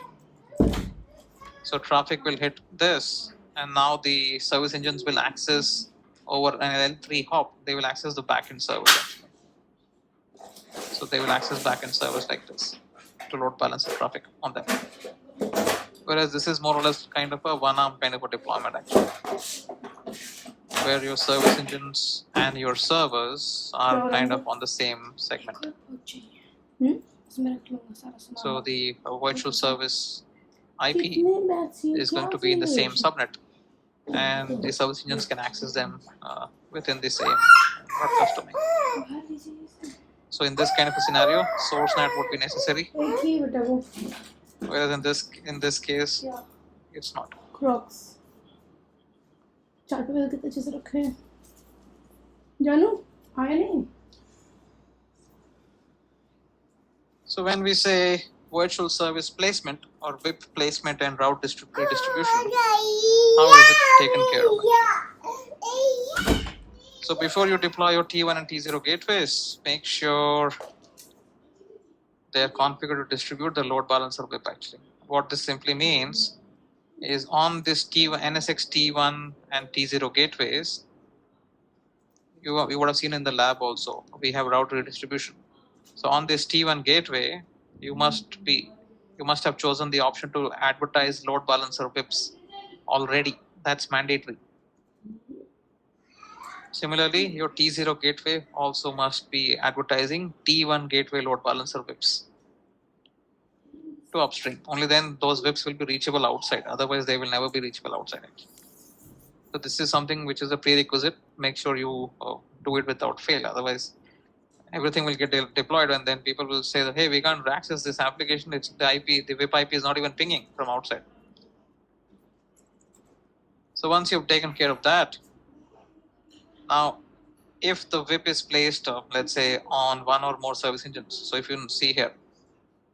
A: So traffic will hit this, and now the service engines will access over an L3 hop. They will access the backend servers actually. So they will access backend servers like this to load balance the traffic on them. Whereas this is more or less kind of a one-arm kind of a deployment actually, where your service engines and your servers are kind of on the same segment. So the virtual service IP is going to be in the same subnet, and the service engines can access them within the same broadcast domain. So in this kind of a scenario, source NAT would be necessary, whereas in this case, it's not.
E: Crocs. चार पे कितने अच्छे से रखे हैं जानू आया नहीं.
A: So when we say virtual service placement or VIP placement and route redistribution, how is it taken care of? So before you deploy your T1 and T0 gateways, make sure they are configured to distribute the load balancer VIP actually. What this simply means is on this NSX T1 and T0 gateways, you would have seen in the lab also, we have route redistribution. So on this T1 gateway, you must have chosen the option to advertise load balancer VIPs already. That's mandatory. Similarly, your T0 gateway also must be advertising T1 gateway load balancer VIPs to upstream. Only then those VIPs will be reachable outside. Otherwise, they will never be reachable outside actually. So this is something which is a prerequisite. Make sure you do it without fail. Otherwise, everything will get deployed, and then people will say that, hey, we can't access this application. It's the VIP IP is not even pinging from outside. So once you've taken care of that, now if the VIP is placed, let's say on one or more service engines. So if you see here,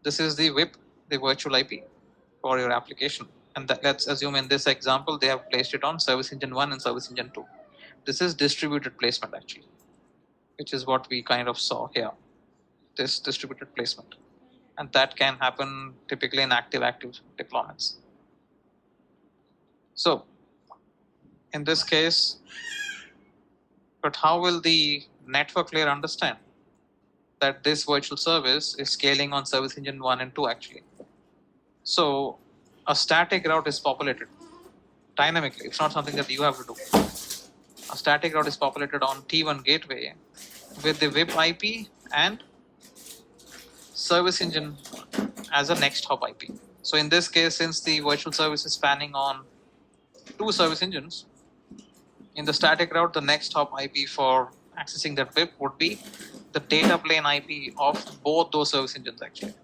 A: this is the VIP, the virtual IP for your application. And let's assume in this example, they have placed it on service engine 1 and service engine 2. This is distributed placement actually, which is what we kind of saw here. this distributed placement. And that can happen typically in active-active deployments. So in this case, but how will the network layer understand that this virtual service is scaling on service engine 1 and 2 actually? So a static route is populated dynamically. It's not something that you have to do. A static route is populated on T1 gateway with the VIP IP and service engine as a next hop IP. So in this case, since the virtual service is spanning on 2 service engines, in the static route, the next hop IP for accessing that VIP would be the data plane IP of both those service engines actually.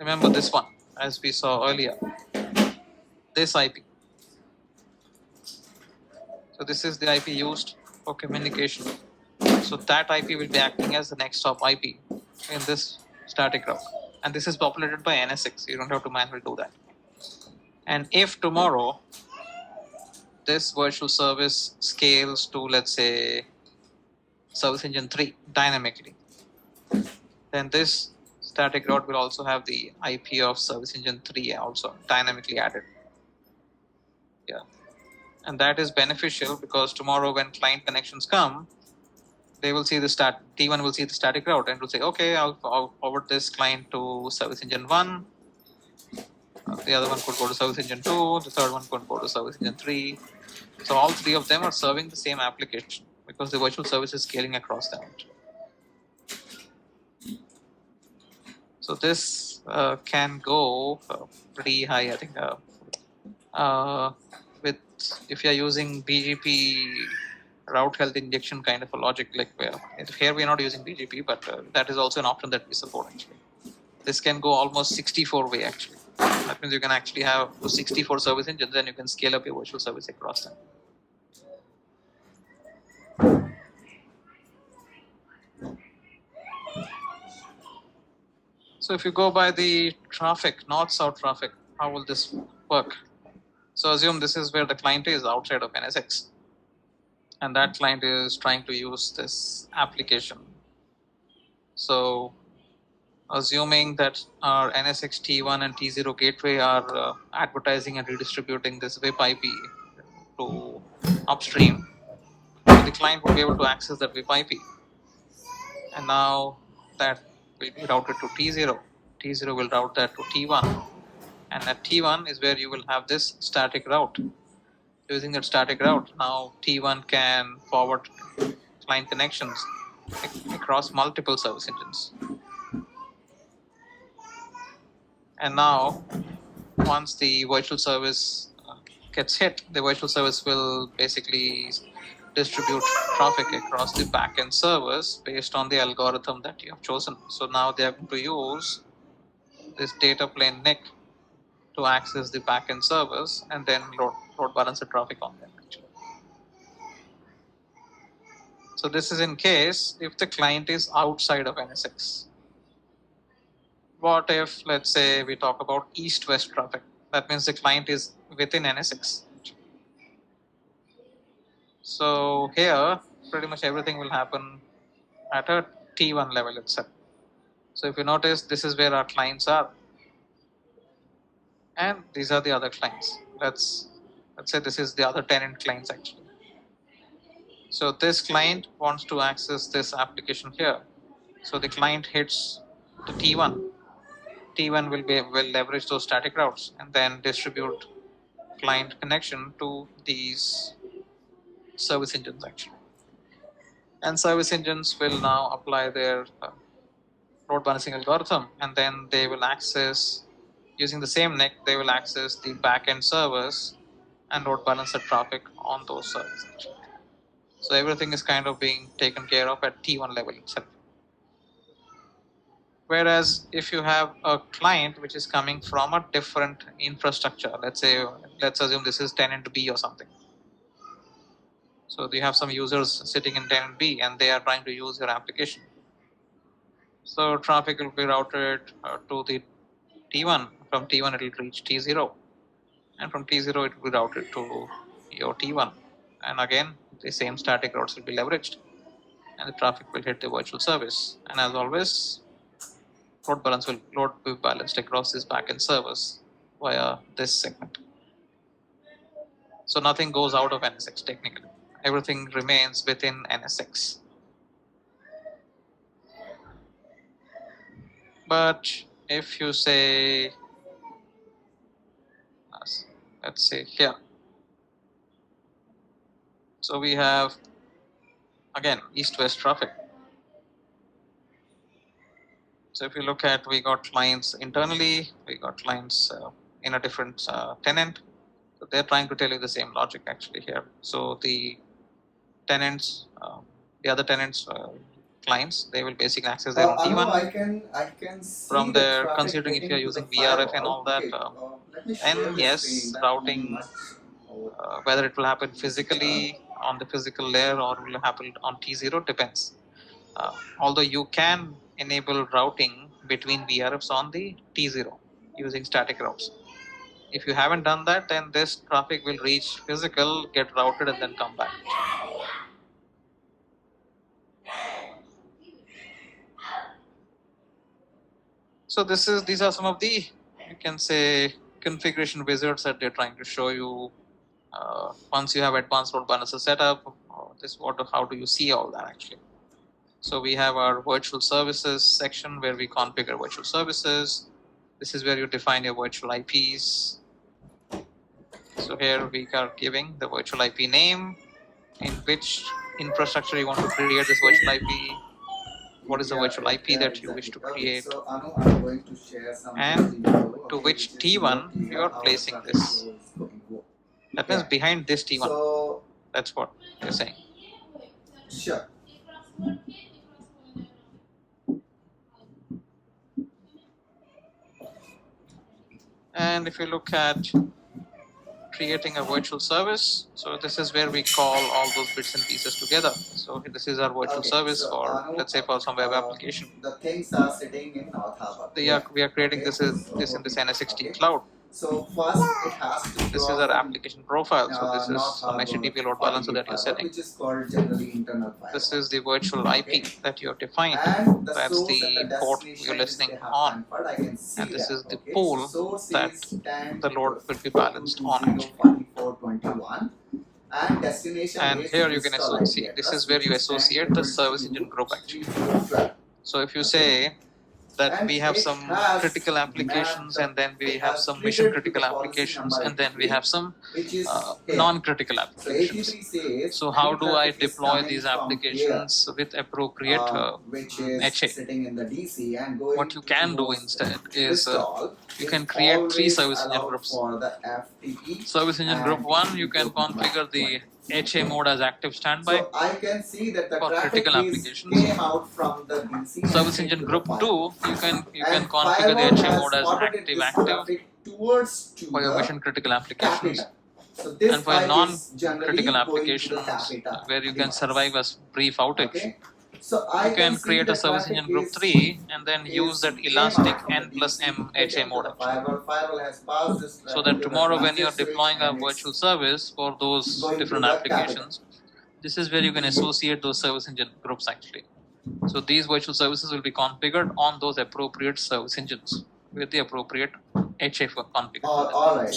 A: Remember this one, as we saw earlier, this IP. So this is the IP used for communication. So that IP will be acting as the next hop IP in this static route. And this is populated by NSX. You don't have to manually do that. And if tomorrow this virtual service scales to, let's say, service engine 3 dynamically, then this static route will also have the IP of service engine 3 also dynamically added. Yeah. And that is beneficial because tomorrow when client connections come, they will see the T1 will see the static route and will say, okay, I'll forward this client to service engine 1. The other one could go to service engine 2. The third one could go to service engine 3. So all 3 of them are serving the same application because the virtual service is scaling across them. So this can go pretty high, I think. With if you are using BGP route health injection kind of a logic, like here we are not using BGP, but that is also an option that we support actually. This can go almost 64 way actually. That means you can actually have 64 service engines, then you can scale up your virtual service across them. So if you go by the traffic, north-south traffic, how will this work? So assume this is where the client is outside of NSX. And that client is trying to use this application. So assuming that our NSX T1 and T0 gateway are advertising and redistributing this VIP IP to upstream, so the client will be able to access that VIP IP. And now that will be routed to T0. T0 will route that to T1. And at T1 is where you will have this static route. Using that static route, now T1 can forward client connections across multiple service engines. And now, once the virtual service gets hit, the virtual service will basically distribute traffic across the backend servers based on the algorithm that you have chosen. So now they are going to use this data plane NIC to access the backend servers and then load balance the traffic on them actually. So this is in case if the client is outside of NSX. What if, let's say, we talk about east-west traffic? That means the client is within NSX. So here, pretty much everything will happen at a T1 level itself. So if you notice, this is where our clients are. And these are the other clients. Let's say this is the other tenant clients actually. So this client wants to access this application here. So the client hits the T1. T1 will leverage those static routes and then distribute client connection to these service engines actually. And service engines will now apply their load balancing algorithm, and then they will access, using the same NIC, they will access the backend servers and load balance the traffic on those servers actually. So everything is kind of being taken care of at T1 level itself. Whereas if you have a client which is coming from a different infrastructure, let's assume this is tenant B or something. So you have some users sitting in tenant B and they are trying to use your application. So traffic will be routed to the T1. From T1 it will reach T0. And from T0 it will be routed to your T1. And again, the same static routes will be leveraged and the traffic will hit the virtual service. And as always, load balance will be balanced across these backend servers via this segment. So nothing goes out of NSX technically. Everything remains within NSX. But if you say, let's say here, so we have again east-west traffic. So if you look at, we got clients internally, we got clients in a different tenant. So they're trying to tell you the same logic actually here. So the tenants, the other tenants, clients, they will basically access their own
B: Anu,
A: T1
B: I can see
A: from
B: the
A: there,
B: traffic
A: considering if
B: getting
A: you are
B: to the
A: using VRF and all that.
B: firewall. Okay, let me share
A: And
B: the
A: yes,
B: screen. That
A: routing,
B: much over.
A: whether it will happen physically on the physical layer or will happen on T0 depends. Although you can enable routing between VRFs on the T0 using static routes. If you haven't done that, then this traffic will reach physical, get routed, and then come back. So these are some of the, you can say, configuration wizards that they're trying to show you. Once you have advanced load balancer set up, how do you see all that actually? So we have our virtual services section where we configure virtual services. This is where you define your virtual IPs. So here we are giving the virtual IP name, in which infrastructure you want to create this virtual IP, what is the virtual IP that you wish to create,
B: So Anu, I'm going to share some
A: and
B: video,
A: to
B: okay,
A: which
B: which is
A: T1
B: clear
A: you are
B: how
A: placing
B: traffic
A: this.
B: flow is going to go.
A: That means
B: Yeah.
A: behind this T1.
B: So
A: That's what you're saying.
B: sure.
A: And if you look at creating a virtual service, so this is where we call all those bits and pieces together. So this is our virtual service
B: so
A: for,
B: Anu,
A: let's say, for some web application.
B: The things are sitting in North Harbor.
A: We are creating this in this NSX-T cloud.
B: So first it has to
A: This is our application profile. So this is some HTTP load balancer that you're setting.
B: which is called generally internal firewall.
A: This is the virtual IP that you have defined.
B: And
A: That's the port you're listening on. And this is the pool that the load will be balanced on.
B: And destination
A: And here you can associate. This is where you associate the service engine group actually. So if you say that we have some critical applications and then we have some mission critical applications and then we have some non-critical applications. So how do I deploy these applications with appropriate HA? What you can do instead is you can create 3 service engine groups. Service engine group 1, you can configure the HA mode as active standby
B: So I can see that the
A: for
B: traffic
A: critical applications.
B: came out from the DC
A: Service engine group 2, you can configure the HA mode as active for your mission critical applications.
B: So this
A: And for
B: pipe is
A: non-critical
B: generally
A: applications
B: going to the
A: where you can
B: premise.
A: survive a brief outage,
B: Okay. So I
A: you can
B: see
A: create
B: the
A: a service
B: traffic
A: engine group
B: is-
A: 3 and then use that
B: came
A: elastic
B: out from
A: N
B: the
A: plus
B: DC,
A: M
B: taken
A: HA
B: to
A: mode
B: the
A: actually.
B: Firewall has passed this
A: So
B: traffic
A: that
B: to the
A: tomorrow when
B: transit
A: you're
B: switch
A: deploying a
B: and
A: virtual
B: it's
A: service for those
B: going to
A: different
B: the
A: applications, this is where you can associate those service engine groups actually. So these virtual services will be configured on those appropriate service engines with the appropriate HA configured.
B: all right.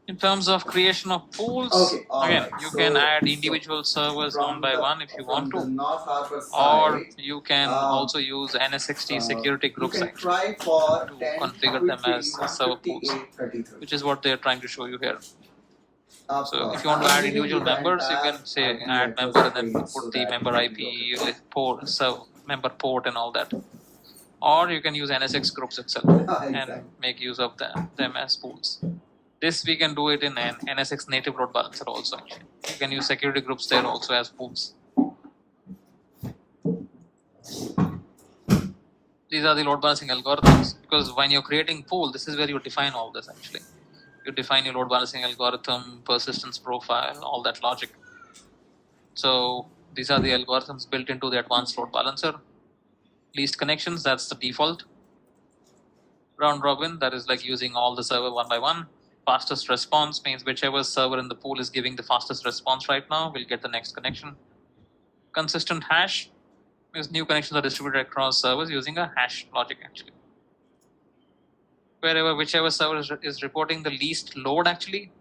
A: In terms of creation of pools,
B: Okay, all
A: again,
B: right.
A: you
B: So-
A: can add individual servers
B: From
A: one by
B: the-
A: one if you want
B: from the
A: to,
B: North Harbor
A: or
B: side,
A: you can also use NSX-T security groups
B: you can
A: actually
B: try for
A: to
B: 10,
A: configure them as server pools,
B: 33.
A: which is what they're trying to show you here.
B: Of
A: So
B: course.
A: if you want to
B: I'm
A: add
B: giving
A: individual
B: you the
A: members, you
B: entire
A: can say
B: IP
A: add
B: address
A: member and then
B: range so
A: put the
B: that
A: member
B: you
A: IP,
B: can
A: list port, member port and all that. Or you can use NSX groups itself
B: Exactly.
A: and make use of them as pools. This we can do it in an NSX native load balancer also. You can use security groups there also as pools. These are the load balancing algorithms, because when you're creating pool, this is where you define all this actually. You define your load balancing algorithm, persistence profile, all that logic. So these are the algorithms built into the advanced load balancer. Least connections, that's the default. Round robin, that is like using all the server one by one. Fastest response means whichever server in the pool is giving the fastest response right now will get the next connection. Consistent hash means new connections are distributed across servers using a hash logic actually. Whichever server is reporting the least load actually.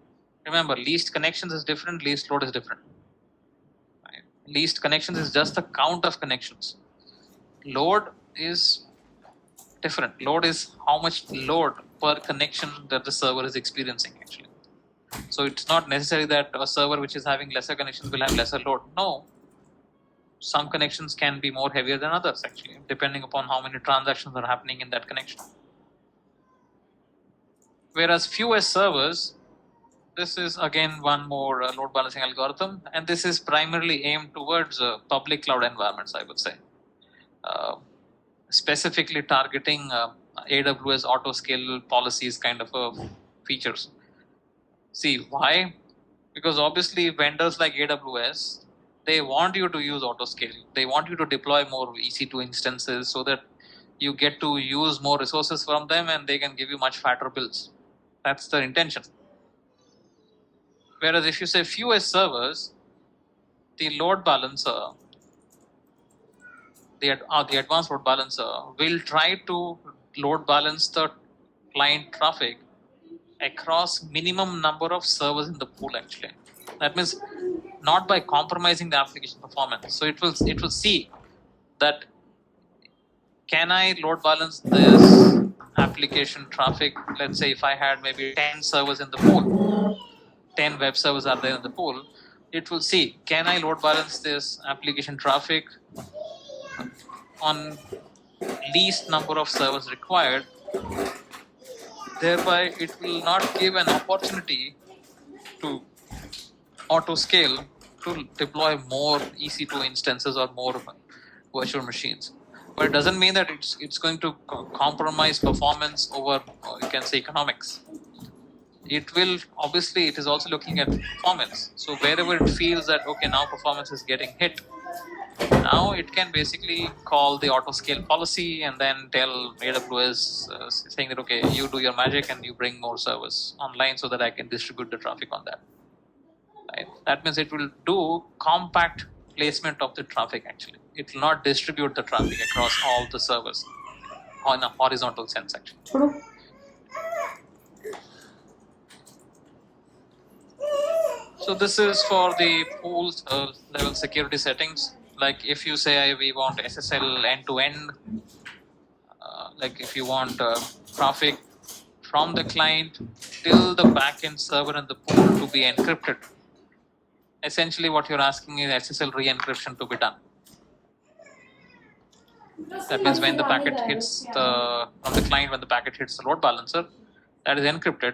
A: Remember, least connections is different, least load is different. Right? Least connections is just the count of connections. Load is different. Load is how much load per connection that the server is experiencing actually. So it's not necessary that a server which is having lesser connections will have lesser load. No. Some connections can be more heavier than others actually, depending upon how many transactions are happening in that connection. Whereas fewest servers, this is again one more load balancing algorithm, and this is primarily aimed towards public cloud environments, I would say. Specifically targeting AWS auto scale policies kind of features. See, why? Because obviously vendors like AWS, they want you to use auto scale. They want you to deploy more EC2 instances so that you get to use more resources from them and they can give you much fatter bills. That's the intention. Whereas if you say fewest servers, the load balancer, the advanced load balancer will try to load balance the client traffic across minimum number of servers in the pool actually. That means not by compromising the application performance. So it will see that can I load balance this application traffic. Let's say if I had maybe 10 servers in the pool, 10 web servers are there in the pool, it will see can I load balance this application traffic on least number of servers required. Thereby it will not give an opportunity to auto scale to deploy more EC2 instances or more virtual machines. But it doesn't mean that it's going to compromise performance over, you can say, economics. It will, obviously, it is also looking at performance. So wherever it feels that, okay, now performance is getting hit, now it can basically call the auto scale policy and then tell AWS saying that, okay, you do your magic and you bring more servers online so that I can distribute the traffic on that. Right? That means it will do compact placement of the traffic actually. It will not distribute the traffic across all the servers on a horizontal sense actually. So this is for the pool level security settings. Like if you say we want SSL end to end, like if you want traffic from the client till the backend server in the pool to be encrypted. Essentially what you're asking is SSL re-encryption to be done. That means when the packet hits from the client, when the packet hits the load balancer, that is encrypted.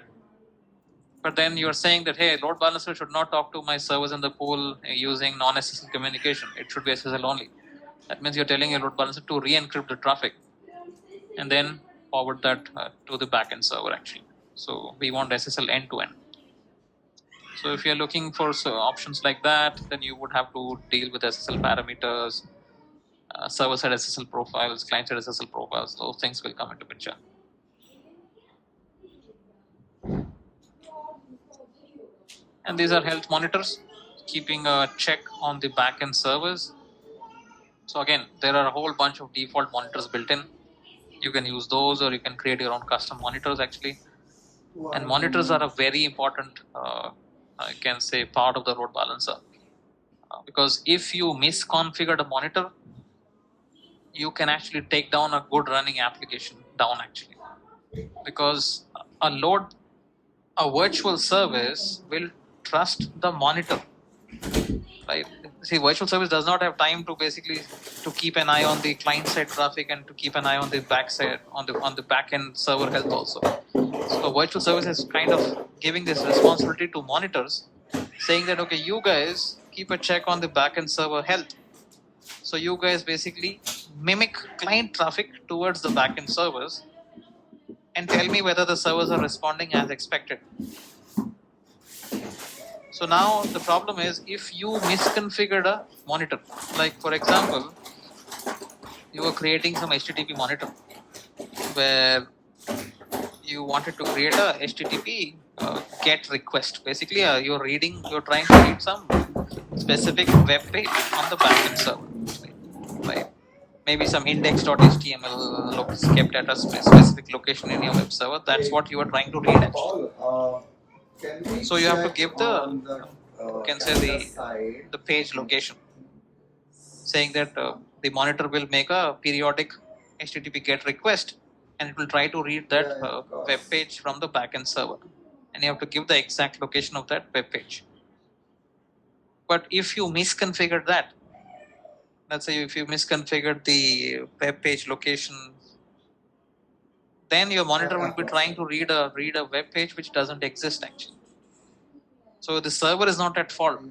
A: But then you're saying that, hey, load balancer should not talk to my servers in the pool using non-SSL communication. It should be SSL only. That means you're telling your load balancer to re-encrypt the traffic and then forward that to the backend server actually. So we want SSL end to end. So if you're looking for options like that, then you would have to deal with SSL parameters, server-side SSL profiles, client-side SSL profiles. Those things will come into picture. And these are health monitors, keeping a check on the backend servers. So again, there are a whole bunch of default monitors built in. You can use those or you can create your own custom monitors actually. Wow. And monitors are a very important, I can say, part of the load balancer. Because if you misconfigure the monitor, you can actually take down a good running application down actually. Because a virtual service will trust the monitor, right? See, virtual service does not have time to basically to keep an eye on the client side traffic and to keep an eye on the backside on the back end server health also. So virtual service is kind of giving this responsibility to monitors, saying that, okay, you guys keep a check on the back end server health. So you guys basically mimic client traffic towards the back end servers and tell me whether the servers are responding as expected. So now the problem is if you misconfigured a monitor, like for example, you were creating some HTTP monitor where you wanted to create a HTTP GET request. Basically, you're trying to read some specific web page on the backend server, right? Maybe some index.html kept at a specific location in your web server. That's what you are trying to read actually. So you have to give the, you can say the page location, saying that the monitor will make a periodic HTTP GET request and it will try to read that web page from the backend server, and you have to give the exact location of that web page. But if you misconfigure that, let's say if you misconfigured the web page location, then your monitor will be trying to read a web page which doesn't exist actually. So the server is not at fault.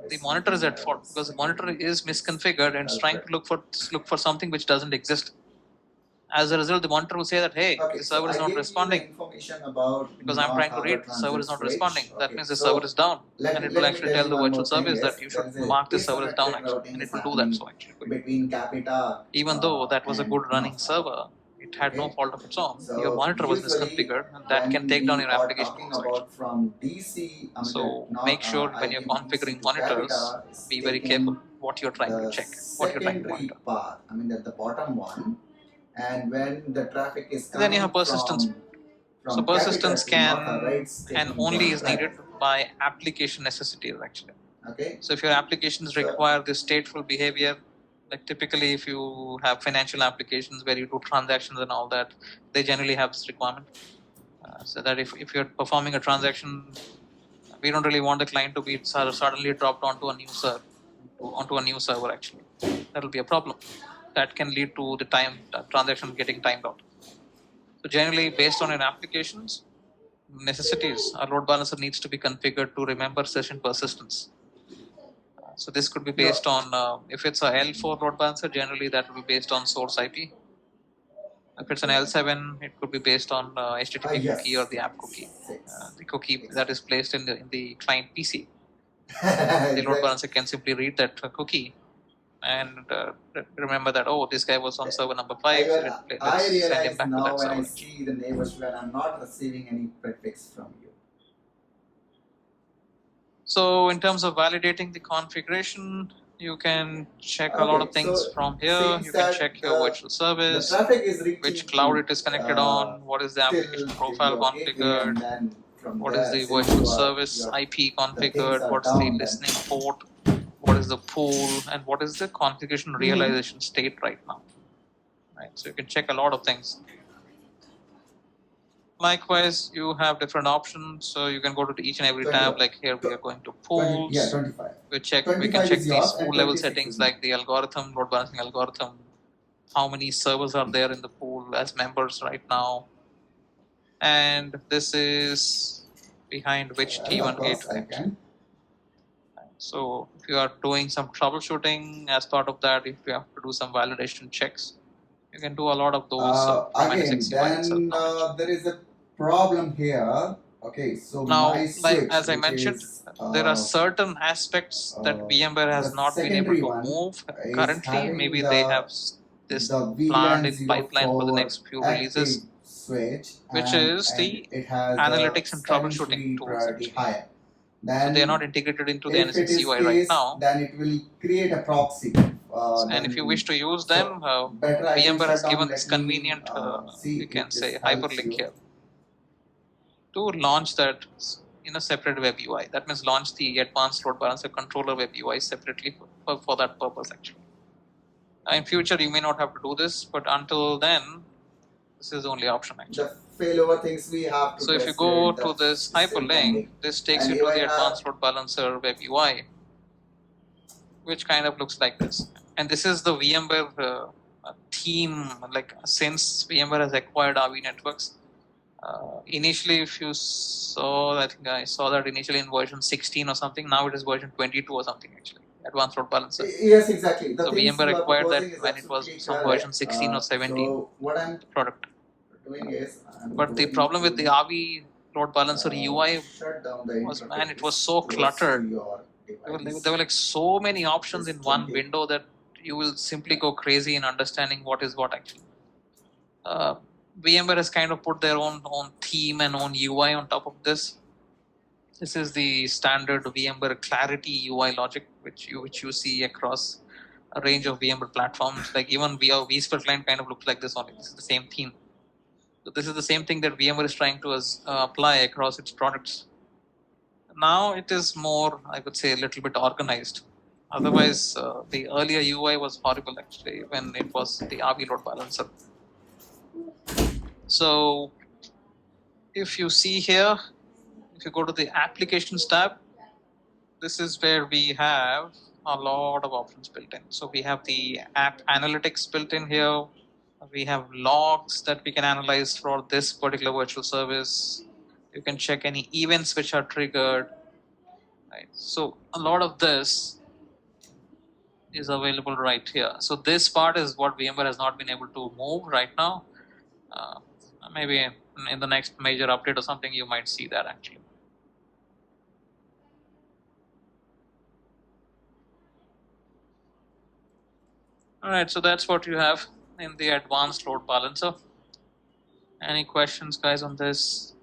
A: The monitor is at fault because the monitor is misconfigured and it's trying to look for something which doesn't exist. As a result, the monitor will say that, hey, the server is not responding because I'm trying to read, the server is not responding. That means the server is down, and it will actually tell the virtual service that you should mark the server as down actually, and it will do that. So actually, even though that was a good running server, it had no fault of its own. Your monitor was misconfigured, and that can take down your application also. So make sure when you're configuring monitors, be very careful what you're trying to check, what you're trying to monitor.
B: I mean, at the bottom one, and when the traffic is coming,
A: then you have persistence. So persistence can and only is needed by application necessities actually.
B: Okay.
A: So if your applications require this stateful behavior, like typically if you have financial applications where you do transactions and all that, they generally have this requirement. So that if you're performing a transaction, we don't really want the client to be suddenly dropped onto a new server actually. That will be a problem. That can lead to the transaction getting timed out. So generally, based on your applications necessities, a load balancer needs to be configured to remember session persistence. So this could be based on, if it's a L4 load balancer, generally that will be based on source IP. If it's an L7, it could be based on HTTP cookie or the app cookie, the cookie that is placed in the client PC. The load balancer can simply read that cookie and remember that, oh, this guy was on server number 5, so let's send him back to that server.
B: When I see the neighbors when I'm not receiving any prefix from you.
A: So in terms of validating the configuration, you can check a lot of things from here. You can check your virtual service, which cloud it is connected on, what is the application profile configured, what is the virtual service IP configured, what's the listening port, what is the pool, and what is the configuration realization state right now. Right, so you can check a lot of things. Likewise, you have different options, so you can go to each and every tab. Like here, we are going to pools.
B: Yeah, 25.
A: We can check these pool level settings like the algorithm, load balancing algorithm, how many servers are there in the pool as members right now, and this is behind which T1 gateway. So if you are doing some troubleshooting as part of that, if you have to do some validation checks, you can do a lot of those.
B: Again, then there is a problem here. Okay, so
A: now,
B: my switch,
A: as I mentioned, there are certain aspects that VMware has not been able to move currently. Maybe they have this planned in pipeline for the next few releases, which is the analytics and troubleshooting tools. So they are not integrated into the NSX UI right now.
B: Then it will create a proxy.
A: And if you wish to use them, VMware has given this convenient, you can say, hyperlink here to launch that in a separate web UI. That means launch the advanced load balancer controller web UI separately for that purpose actually. In future, you may not have to do this, but until then, this is the only option actually.
B: The failover things we have to.
A: So if you go to this hyperlink, this takes you to the advanced load balancer web UI, which kind of looks like this. And this is the VMware theme. Like since VMware has acquired RV Networks, initially, if you saw, I think I saw that initially in version 16 or something. Now it is version 22 or something actually. Advanced load balancer.
B: Yes, exactly.
A: So VMware acquired that when it was some version 16 or 17
B: so what I'm
A: product.
B: Doing is,
A: but the problem with the RV load balancer UI was, man, it was so cluttered. There were like so many options in one window that you will simply go crazy in understanding what is what actually. VMware has kind of put their own theme and own UI on top of this. This is the standard VMware Clarity UI logic, which you see across a range of VMware platforms. Like even vSphere client kind of looks like this only. This is the same theme. So this is the same thing that VMware is trying to apply across its products. Now it is more, I would say, a little bit organized. Otherwise, the earlier UI was horrible actually when it was the RV load balancer. So if you see here, if you go to the applications tab, this is where we have a lot of options built in. So we have the app analytics built in here. We have logs that we can analyze for this particular virtual service. You can check any events which are triggered. Right. So a lot of this is available right here. So this part is what VMware has not been able to move right now. Maybe in the next major update or something, you might see that actually. All right, so that's what you have in the advanced load balancer. Any questions, guys, on this?